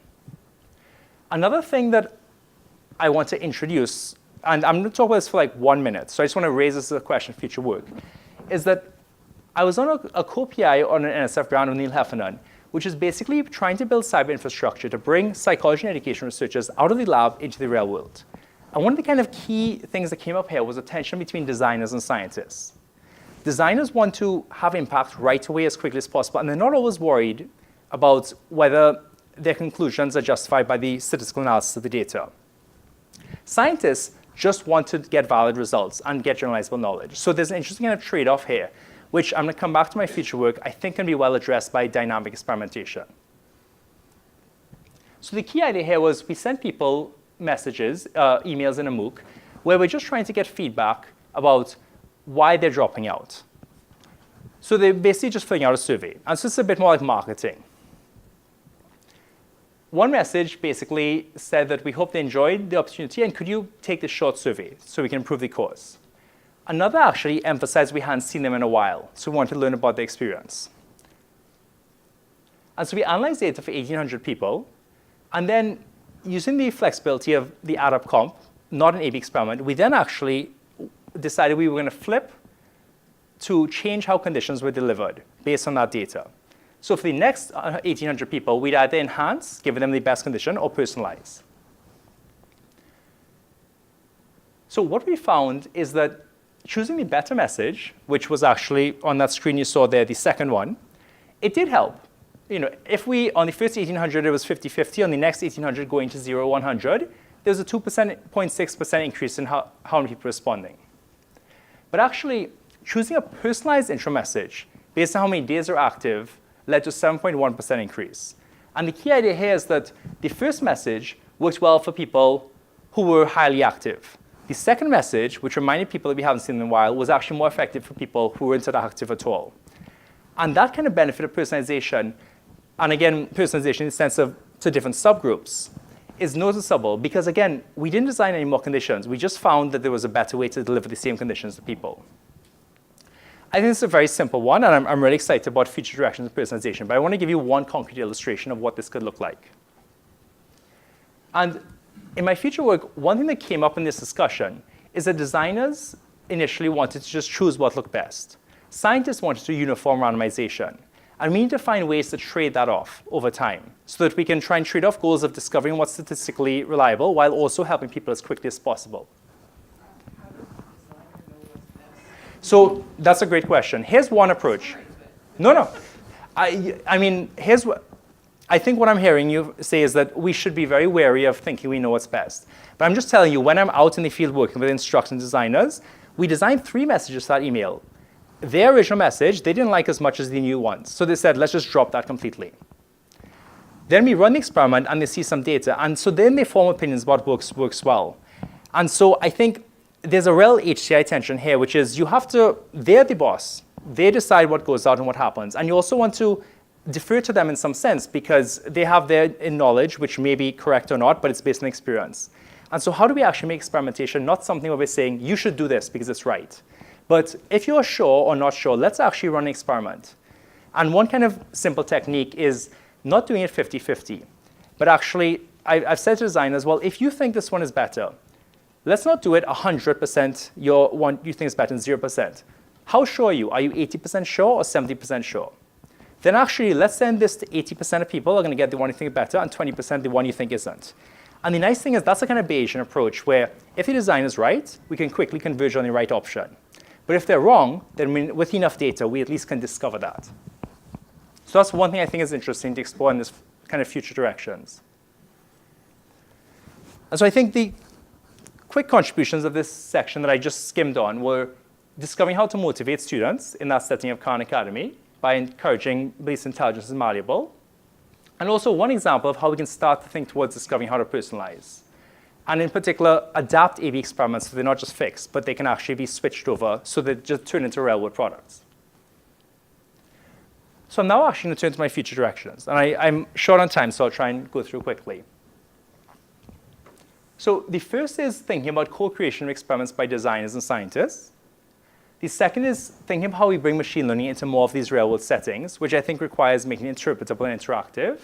Another thing that I want to introduce, and I'm going to talk about this for like 1 minute, so I just want to raise this as a question for future work, is that I was on a co-PI on an NSF grant with Neil Heffernan, which is basically trying to build cyber infrastructure to bring psychology and education researchers out of the lab into the real world. And one of the kind of key things that came up here was a tension between designers and scientists. Designers want to have impact right away as quickly as possible, and they're not always worried about whether their conclusions are justified by the statistical analysis of the data. Scientists just want to get valid results and get generalizable knowledge. So there's an interesting kind of trade-off here, which I'm going to come back to my future work, I think can be well addressed by dynamic experimentation. So the key idea here was we sent people messages, emails in a MOOC, where we're just trying to get feedback about why they're dropping out. So they're basically just filling out a survey. And so it's a bit more like marketing. One message basically said that we hope they enjoyed the opportunity, and could you take this short survey so we can improve the course? Another actually emphasized we hadn't seen them in a while, so we wanted to learn about their experience. And so we analyzed data for 1,800 people, and then using the flexibility of the ADAPT-COMP, not an A/B experiment, we then actually decided we were going to flip to change how conditions were delivered based on that data. So for the next 1,800 people, we'd either enhance, giving them the best condition, or personalize. So what we found is that choosing the better message, which was actually on that screen you saw there, the second one, it did help. You know, if we, on the first 1,800, it was 50-50, on the next 1,800 going to 0-100, there was a 2.6% increase in how many people were responding. But actually, choosing a personalized intro message based on how many days are active led to a 7.1% increase. And the key idea here is that the first message worked well for people who were highly active. The second message, which reminded people that we haven't seen in a while, was actually more effective for people who weren't that active at all. And that kind of benefit of personalization, and again, personalization in the sense of to different subgroups, is noticeable because, again, we didn't design any more conditions. We just found that there was a better way to deliver the same conditions to people. I think it's a very simple one, and I'm really excited about future directions of personalization, but I want to give you one concrete illustration of what this could look like. And in my future work, one thing that came up in this discussion is that designers initially wanted to just choose what looked best. Scientists wanted to uniform randomization. And we need to find ways to trade that off over time so that we can try and trade off goals of discovering what's statistically reliable while also helping people as quickly as possible. How does the designer know what's best? So that's a great question. Here's one approach. No. I mean, here's what I think what I'm hearing you say is that we should be very wary of thinking we know what's best. But I'm just telling you, when I'm out in the field working with instruction designers, we designed 3 messages for that email. Their original message, they didn't like as much as the new ones. So they said, let's just drop that completely. Then we run the experiment and they see some data. And so then they form opinions about what works well. And so I think there's a real HCI tension here, which is they're the boss. They decide what goes out and what happens. And you also want to defer to them in some sense because they have their knowledge, which may be correct or not, but it's based on experience. And so how do we actually make experimentation not something where we're saying, you should do this because it's right? But if you're sure or not sure, let's actually run an experiment. And one kind of simple technique is not doing it 50-50, but actually, I've said to designers, well, if you think this one is better, let's not do it 100%, your one you think is better than 0%. How sure are you? Are you 80% sure or 70% sure? Then actually, let's send this to 80% of people are going to get the one you think is better and 20% the one you think isn't. And the nice thing is that's a kind of Bayesian approach where if the design is right, we can quickly converge on the right option. But if they're wrong, then with enough data, we at least can discover that. So that's one thing I think is interesting to explore in this kind of future directions. And so I think the quick contributions of this section that I just skimmed on were discovering how to motivate students in that setting of Khan Academy, by encouraging beliefs intelligence is malleable. And also one example of how we can start to think towards discovering how to personalize. And in particular, adapt A/B experiments so they're not just fixed, but they can actually be switched over so they just turn into real-world products. So I'm now actually going to turn to my future directions. And I'm short on time, so I'll try and go through quickly. So the first is thinking about co-creation of experiments by designers and scientists. The second is thinking of how we bring machine learning into more of these real-world settings, which I think requires making it interpretable and interactive.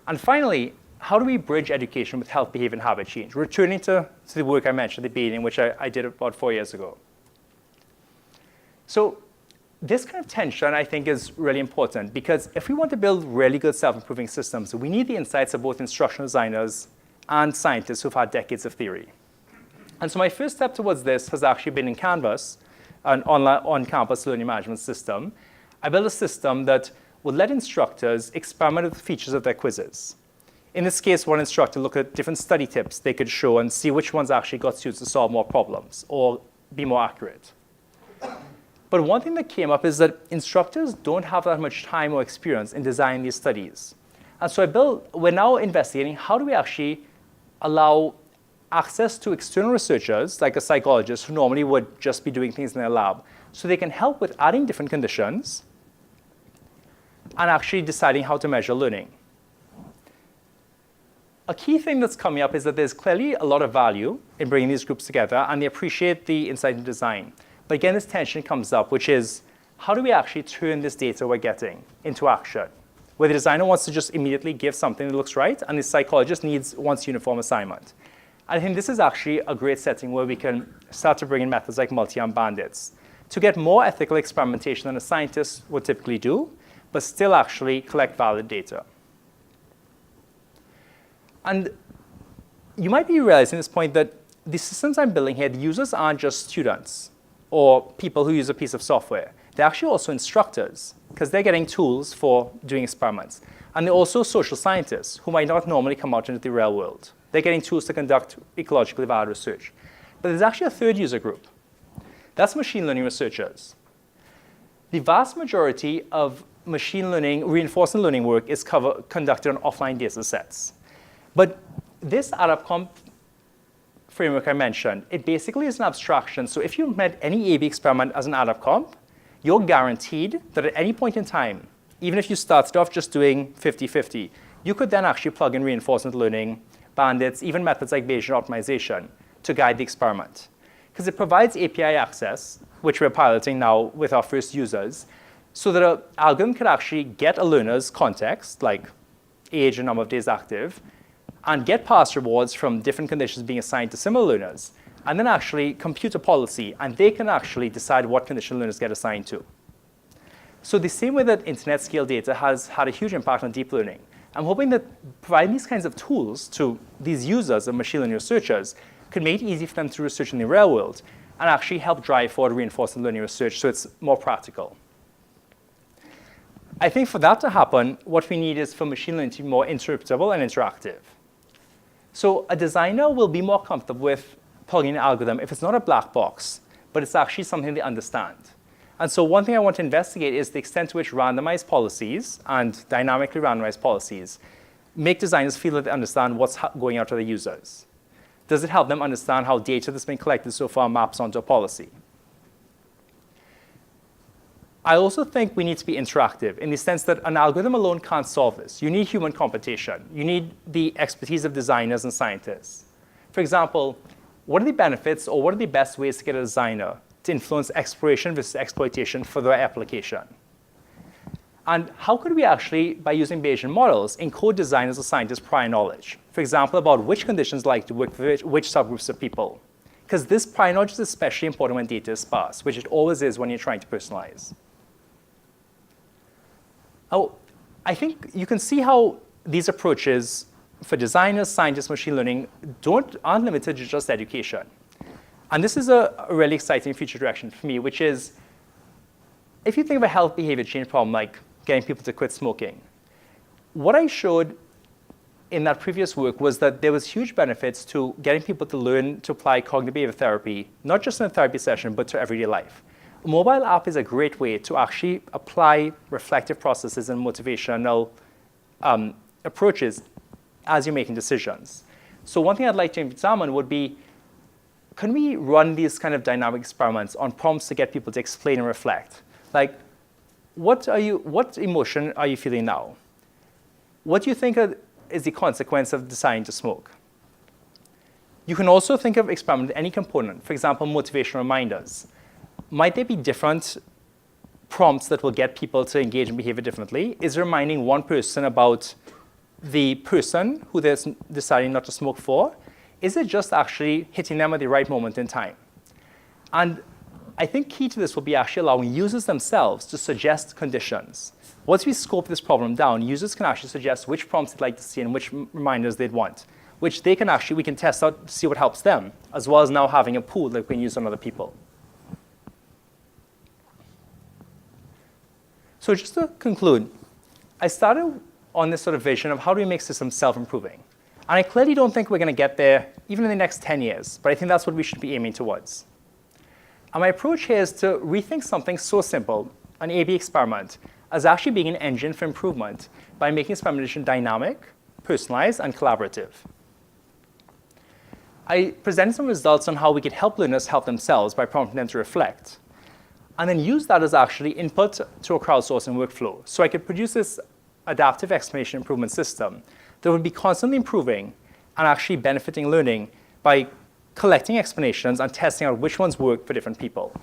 And finally, how do we bridge education with health, behavior, and habit change? Returning to the work I mentioned at the beginning, which I did about 4 years ago. So this kind of tension, I think, is really important, because if we want to build really good self-improving systems, we need the insights of both instructional designers and scientists who've had decades of theory. And so my first step towards this has actually been in Canvas, an online on-campus learning management system. I built a system that would let instructors experiment with the features of their quizzes. In this case, one instructor looked at different study tips they could show and see which ones actually got students to solve more problems or be more accurate. But one thing that came up is that instructors don't have that much time or experience in designing these studies. And so we're now investigating how do we actually allow access to external researchers, like a psychologist who normally would just be doing things in their lab, so they can help with adding different conditions and actually deciding how to measure learning. A key thing that's coming up is that there's clearly a lot of value in bringing these groups together, and they appreciate the insight and design. But again, this tension comes up, which is, how do we actually turn this data we're getting into action? Where the designer wants to just immediately give something that looks right, and the psychologist wants uniform assignment. I think this is actually a great setting where we can start to bring in methods like multi-arm bandits to get more ethical experimentation than a scientist would typically do, but still actually collect valid data. And you might be realizing at this point that the systems I'm building here, the users aren't just students or people who use a piece of software. They're actually also instructors, because they're getting tools for doing experiments. And they're also social scientists who might not normally come out into the real world. They're getting tools to conduct ecologically valid research. But there's actually a third user group. That's machine learning researchers. The vast majority of machine learning, reinforcement learning work is conducted on offline data sets. But this AdaptComp framework I mentioned, it basically is an abstraction. So if you met any A/B experiment as an AdaptComp, you're guaranteed that at any point in time, even if you started off just doing 50-50, you could then actually plug in reinforcement learning, bandits, even methods like Bayesian optimization to guide the experiment. Because it provides API access, which we're piloting now with our first users, so that an algorithm could actually get a learner's context, like age and number of days active, and get pass rewards from different conditions being assigned to similar learners, and then actually compute a policy, and they can actually decide what condition learners get assigned to. So the same way that internet scale data has had a huge impact on deep learning, I'm hoping that providing these kinds of tools to these users and machine learning researchers could make it easy for them to research in the real world and actually help drive forward reinforcement learning research so it's more practical. I think for that to happen, what we need is for machine learning to be more interpretable and interactive. So a designer will be more comfortable with plugging an algorithm if it's not a black box, but it's actually something they understand. And so one thing I want to investigate is the extent to which randomized policies and dynamically randomized policies make designers feel that they understand what's going out to the users. Does it help them understand how data that's been collected so far maps onto a policy? I also think we need to be interactive in the sense that an algorithm alone can't solve this. You need human computation. You need the expertise of designers and scientists. For example, what are the benefits or what are the best ways to get a designer to influence exploration versus exploitation for their application? And how could we actually, by using Bayesian models, encode designers or scientists' prior knowledge? For example, about which conditions like to work with which subgroups of people. Because this prior knowledge is especially important when data is sparse, which it always is when you're trying to personalize. Oh, I think you can see how these approaches for designers, scientists, machine learning aren't limited to just education. And this is a really exciting future direction for me, which is, if you think of a health behavior change problem like getting people to quit smoking, what I showed in that previous work was that there was huge benefits to getting people to learn to apply cognitive behavior therapy, not just in a therapy session, but to everyday life. A mobile app is a great way to actually apply reflective processes and motivational approaches as you're making decisions. So one thing I'd like to examine would be, can we run these kind of dynamic experiments on prompts to get people to explain and reflect? Like, what emotion are you feeling now? What do you think is the consequence of deciding to smoke? You can also think of experimenting any component, for example, motivational reminders. Might there be different prompts that will get people to engage in behavior differently? Is reminding one person about the person who they're deciding not to smoke for? Is it just actually hitting them at the right moment in time? And I think key to this will be actually allowing users themselves to suggest conditions. Once we scope this problem down, users can actually suggest which prompts they'd like to see and which reminders they'd want, which we can test out to see what helps them, as well as now having a pool that we can use on other people. So just to conclude, I started on this sort of vision of how do we make systems self-improving. And I clearly don't think we're going to get there even in the next 10 years, but I think that's what we should be aiming towards. And my approach here is to rethink something so simple, an A/B experiment, as actually being an engine for improvement by making experimentation dynamic, personalized, and collaborative. I presented some results on how we could help learners help themselves by prompting them to reflect, and then use that as actually input to a crowdsourcing workflow. So I could produce this adaptive explanation improvement system that would be constantly improving and actually benefiting learning by collecting explanations and testing out which ones work for different people.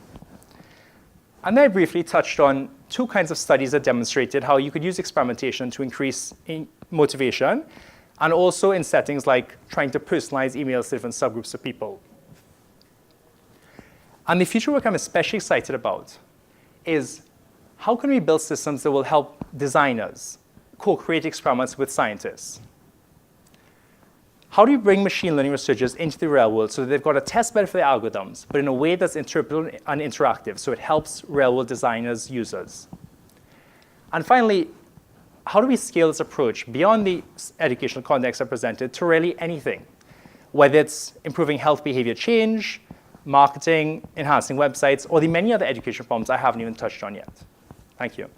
And then I briefly touched on two kinds of studies that demonstrated how you could use experimentation to increase motivation, and also in settings like trying to personalize emails to different subgroups of people. And the future work I'm especially excited about is how can we build systems that will help designers co-create experiments with scientists? How do we bring machine learning researchers into the real world so that they've got a test bed for their algorithms, but in a way that's interpretable and interactive, so it helps real-world designers, users? And finally, how do we scale this approach beyond the educational context I presented to really anything, whether it's improving health behavior change, marketing, enhancing websites, or the many other education problems I haven't even touched on yet. Thank you.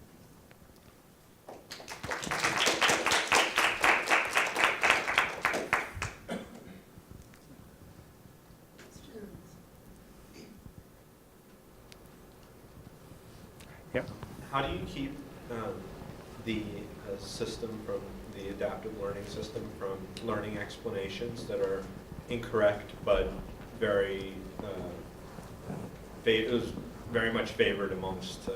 Yeah. How do you keep the system from the adaptive learning system from learning explanations that are incorrect but very much favored amongst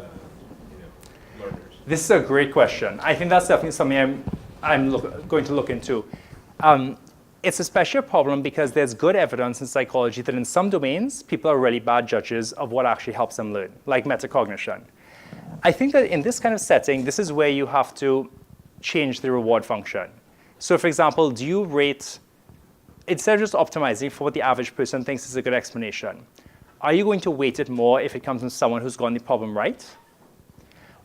learners? This is a great question. I think that's definitely something I'm going to look into. It's especially a problem because there's good evidence in psychology that in some domains, people are really bad judges of what actually helps them learn, like metacognition. I think that in this kind of setting, this is where you have to change the reward function. So for example, do you rate, instead of just optimizing for what the average person thinks is a good explanation, are you going to weight it more if it comes from someone who's gotten the problem right?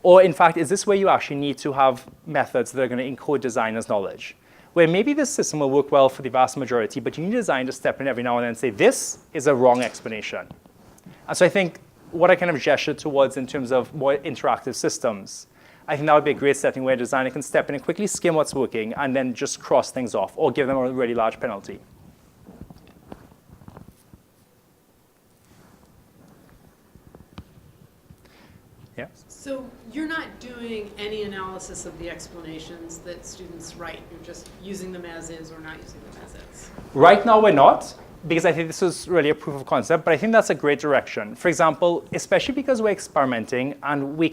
Or in fact, is this where you actually need to have methods that are going to encode designers' knowledge? Where maybe this system will work well for the vast majority, but you need design to step in every now and then and say, this is a wrong explanation. And so I think what I kind of gestured towards in terms of more interactive systems, I think that would be a great setting where a designer can step in and quickly skim what's working and then just cross things off or give them a really large penalty. Yeah? So you're not doing any analysis of the explanations that students write. You're just using them as is or not using them as is. Right now we're not, because I think this is really a proof of concept, but I think that's a great direction. For example, especially because we're experimenting and we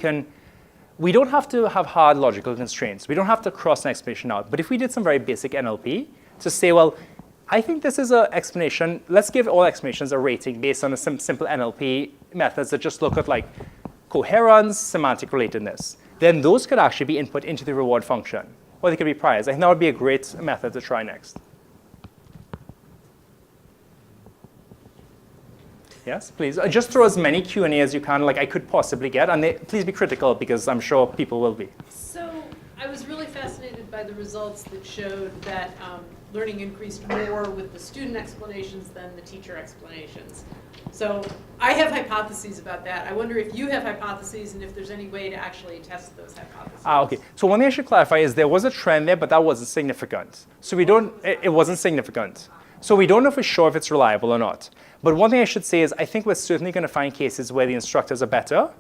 don't have to have hard logical constraints. We don't have to cross an explanation out. But if we did some very basic NLP to say, well, I think this is an explanation. Let's give all explanations a rating based on a simple NLP methods that just look at like coherence, semantic relatedness. Then those could actually be input into the reward function, or they could be priors. I think that would be a great method to try next. Yes, please. Just throw as many Q&A as you can, like I could possibly get, and please be critical because I'm sure people will be. So I was really fascinated by the results that showed that learning increased more with the student explanations than the teacher explanations. So I have hypotheses about that. I wonder if you have hypotheses and if there's any way to actually test those hypotheses. Okay. So one thing I should clarify is there was a trend there, but that wasn't significant. So it wasn't significant. So we don't know for sure if it's reliable or not. But one thing I should say is I think we're certainly going to find cases where the instructors are better,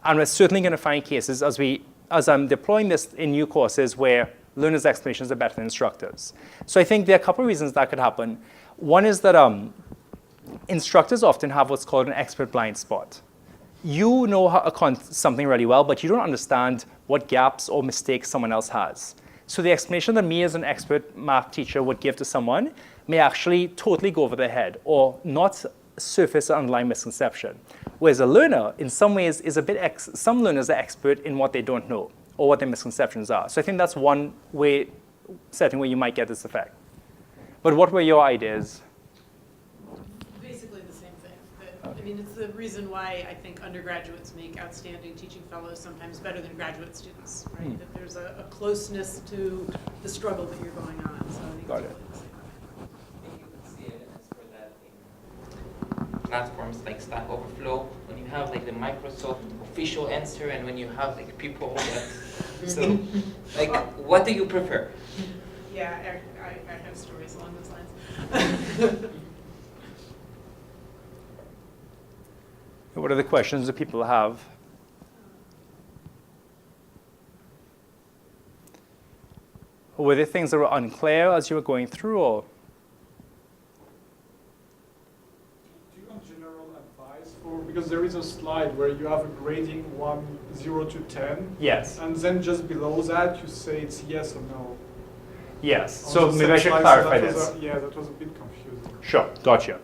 and we're certainly going to find cases as I'm deploying this in new courses where learners' explanations are better than instructors. So I think there are a couple of reasons that could happen. One is that instructors often have what's called an expert blind spot. You know something really well, but you don't understand what gaps or mistakes someone else has. So the explanation that me as an expert math teacher would give to someone may actually totally go over their head or not surface an underlying misconception. Whereas a learner, in some ways, is some learners are expert in what they don't know or what their misconceptions are. So I think that's one setting where you might get this effect. But what were your ideas? Basically the same thing. I mean, it's the reason why I think undergraduates make outstanding teaching fellows sometimes better than graduate students, right? That there's a closeness to the struggle that you're going on. So I think Got it's it. really the same. You could see evidence for that in platforms like Stack Overflow, when you have like the Microsoft official answer and when you have like people that, so like what do you prefer? Yeah, I have stories along those lines. What are the questions that people have? Or were there things that were unclear as you were going through, or? Do you want general advice for, because there is a slide where you have a grading 0 to 10. Yes. And then just below that you say it's yes or no. Yes. On So the maybe I same should slide, clarify that was this. yeah, that was a bit confusing. Sure. Gotcha.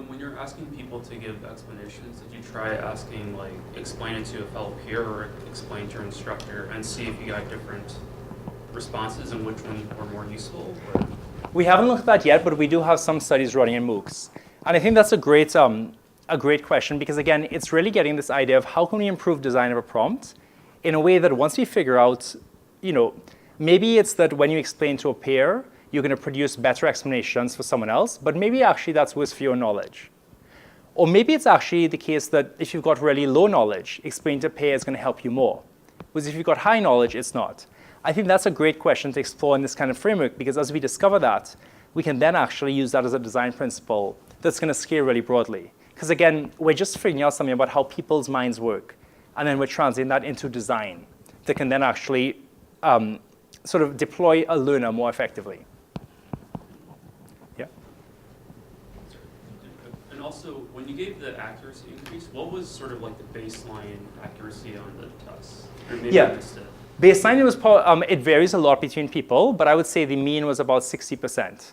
When you're asking people to give explanations, did you try asking, like, explain it to a fellow peer or explain to your instructor and see if you got different responses and which one were more useful? Or? We haven't looked at that yet, but we do have some studies running in MOOCs. And I think that's a great question because, again, it's really getting this idea of how can we improve design of a prompt in a way that once we figure out, maybe it's that when you explain to a peer, you're going to produce better explanations for someone else, but maybe actually that's worse for your knowledge. Or maybe it's actually the case that if you've got really low knowledge, explaining to a peer is going to help you more. Whereas if you've got high knowledge, it's not. I think that's a great question to explore in this kind of framework because as we discover that, we can then actually use that as a design principle that's going to scale really broadly. Because again, we're just figuring out something about how people's minds work, and then we're translating that into design that can then actually sort of deploy a learner more effectively. And also, when you gave the accuracy increase, what was sort of like the baseline accuracy on the tests? Or maybe I missed it. Baseline, it varies a lot between people, but I would say the mean was about 60%.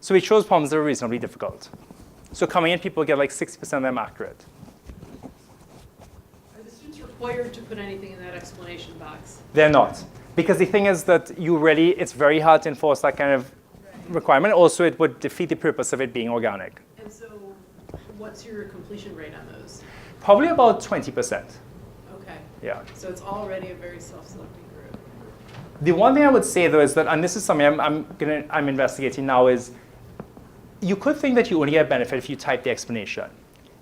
So it shows problems that are reasonably difficult. So coming in, people get like 60% of them accurate. Are the students required to put anything in that explanation box? They're not. Because the thing is that it's very hard to enforce that kind of requirement. Also, it would defeat the purpose of it being organic. And so what's your completion rate on those? Probably about 20%. Okay. Yeah. So it's already a very self-selecting group. The one thing I would say, though, is that, and this is something I'm investigating now, is you could think that you only get benefit if you type the explanation.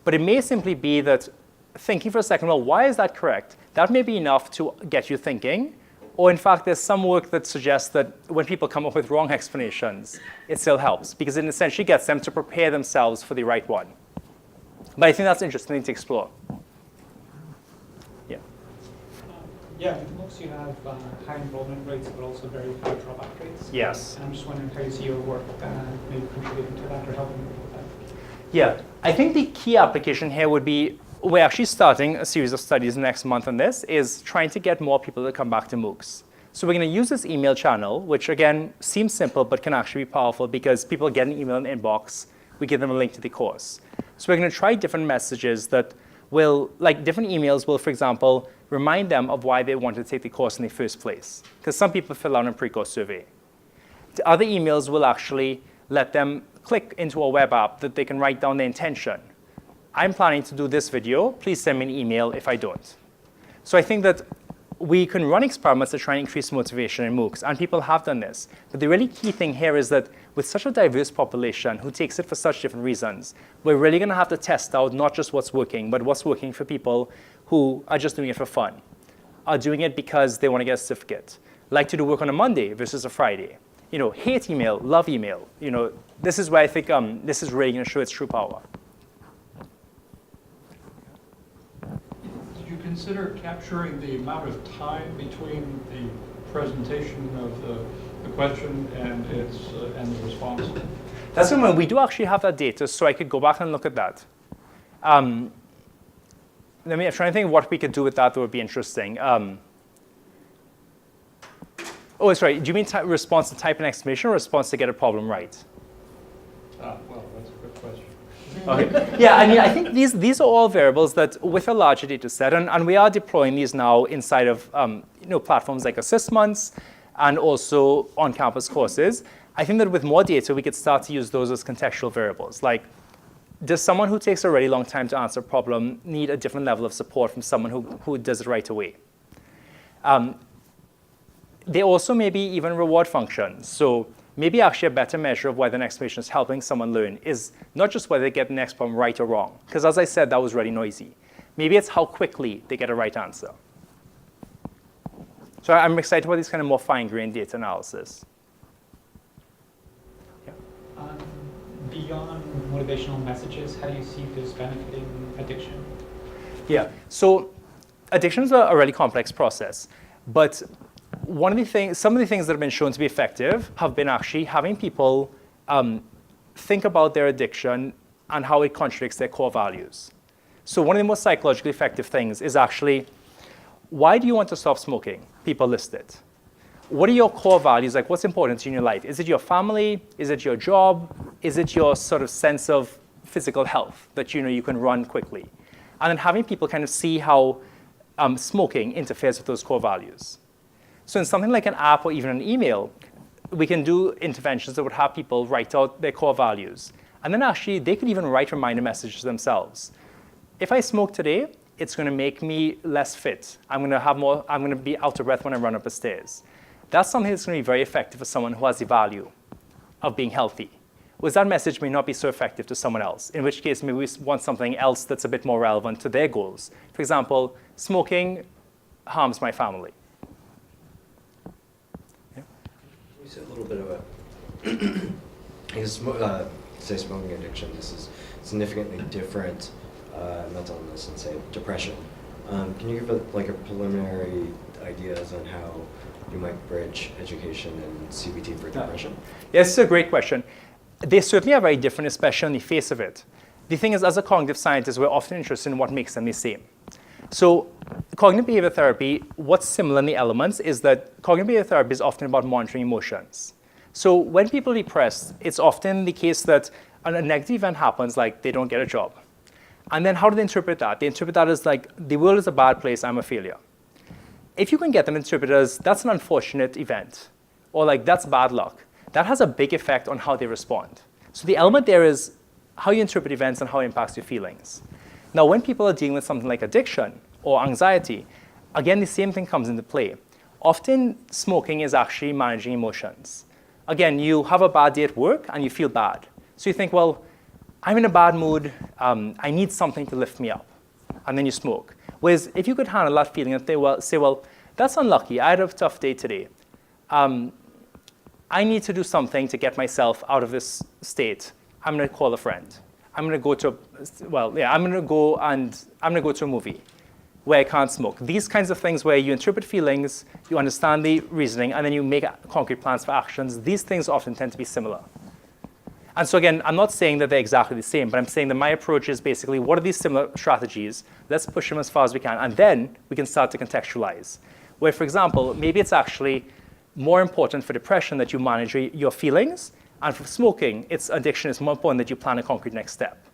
But it may simply be that thinking for a second, well, why is that correct? That may be enough to get you thinking. Or in fact, there's some work that suggests that when people come up with wrong explanations, it still helps because it essentially gets them to prepare themselves for the right one. But I think that's interesting to explore. Yeah. Yeah, with MOOCs you have high enrollment rates, but also very high dropout rates. Yes. And I'm just wondering how you see your work maybe contributing to that or helping with that. Yeah, I think the key application here would be, we're actually starting a series of studies next month on this, is trying to get more people to come back to MOOCs. So we're going to use this email channel, which again seems simple, but can actually be powerful because people get an email in the inbox, we give them a link to the course. So we're going to try different messages that will, like different emails will, for example, remind them of why they wanted to take the course in the first place. Because some people fill out a pre-course survey. The other emails will actually let them click into a web app that they can write down their intention. I'm planning to do this video. Please send me an email if I don't. So I think that we can run experiments to try and increase motivation in MOOCs, and people have done this. But the really key thing here is that with such a diverse population who takes it for such different reasons, we're really going to have to test out not just what's working, but what's working for people who are just doing it for fun, are doing it because they want to get a certificate, like to do work on a Monday versus a Friday. You know, hate email, love email. You know, this is where I think this is really going to show its true power. Did you consider capturing the amount of time between the presentation of the question and the response? That's when we do actually have that data, so I could go back and look at that. I'm trying to think what we could do with that would be interesting. Oh, sorry. Do you mean response to type an exclamation or response to get a problem right? Well, that's a good question. Okay. Yeah, I mean, I think these are all variables that, with a larger data set, and we are deploying these now inside of platforms like assessments and also on-campus courses. I think that with more data, we could start to use those as contextual variables. Like, does someone who takes a really long time to answer a problem need a different level of support from someone who does it right away? They also maybe even reward functions. So maybe actually a better measure of whether an explanation is helping someone learn is not just whether they get the next problem right or wrong, because as I said, that was really noisy. Maybe it's how quickly they get a right answer. So I'm excited about these kind of more fine-grained data analysis. Yeah. Beyond motivational messages, how do you see this benefiting addiction? Yeah, so addictions are a really complex process, but some of the things that have been shown to be effective have been actually having people think about their addiction and how it contradicts their core values. So one of the most psychologically effective things is actually, why do you want to stop smoking? People list it. What are your core values? Like, what's important to you in your life? Is it your family? Is it your job? Is it your sort of sense of physical health that you can run quickly? And then having people kind of see how smoking interferes with those core values. So in something like an app or even an email, we can do interventions that would have people write out their core values. And then actually, they could even write reminder messages themselves. If I smoke today, it's going to make me less fit. I'm going to be out of breath when I run up the stairs. That's something that's going to be very effective for someone who has the value of being healthy. Whereas that message may not be so effective to someone else, in which case maybe we want something else that's a bit more relevant to their goals. For example, smoking harms my family. We say a little bit about, say smoking addiction. This is significantly different mental illness than, say, depression. Can you give a preliminary ideas on how you might bridge education and CBT for depression? Yes, it's a great question. They certainly are very different, especially on the face of it. The thing is, as a cognitive scientist, we're often interested in what makes them the same. So cognitive behavior therapy, what's similar in the elements is that cognitive behavior therapy is often about monitoring emotions. So when people are depressed, it's often the case that a negative event happens, like they don't get a job. And then how do they interpret that? They interpret that as like, the world is a bad place, I'm a failure. If you can get them interpreted as, that's an unfortunate event, or like, that's bad luck, that has a big effect on how they respond. So the element there is how you interpret events and how it impacts your feelings. Now, when people are dealing with something like addiction or anxiety, again, the same thing comes into play. Often, smoking is actually managing emotions. Again, you have a bad day at work and you feel bad. So you think, well, I'm in a bad mood, I need something to lift me up. And then you smoke. Whereas if you could handle that feeling and say, well, that's unlucky, I had a tough day today. I need to do something to get myself out of this state. I'm going to call a friend. I'm going to go to, I'm going to go to a movie where I can't smoke. These kinds of things where you interpret feelings, you understand the reasoning, and then you make concrete plans for actions, these things often tend to be similar. And so again, I'm not saying that they're exactly the same, but I'm saying that my approach is basically, what are these similar strategies? Let's push them as far as we can, and then we can start to contextualize. Where, for example, maybe it's actually more important for depression that you manage your feelings, and for smoking, addiction is more important that you plan a concrete next step.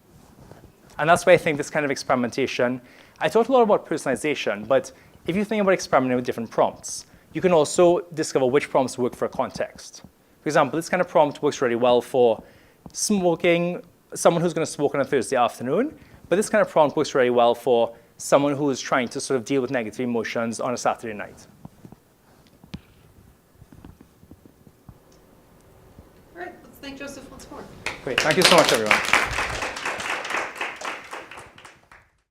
And that's why I think this kind of experimentation, I talked a lot about personalization, but if you think about experimenting with different prompts, you can also discover which prompts work for a context. For example, this kind of prompt works really well for smoking, someone who's going to smoke on a Thursday afternoon, but this kind of prompt works really well for someone who is trying to sort of deal with negative emotions on a Saturday night. All right, let's thank Joseph once more. Great. Thank you so much, everyone.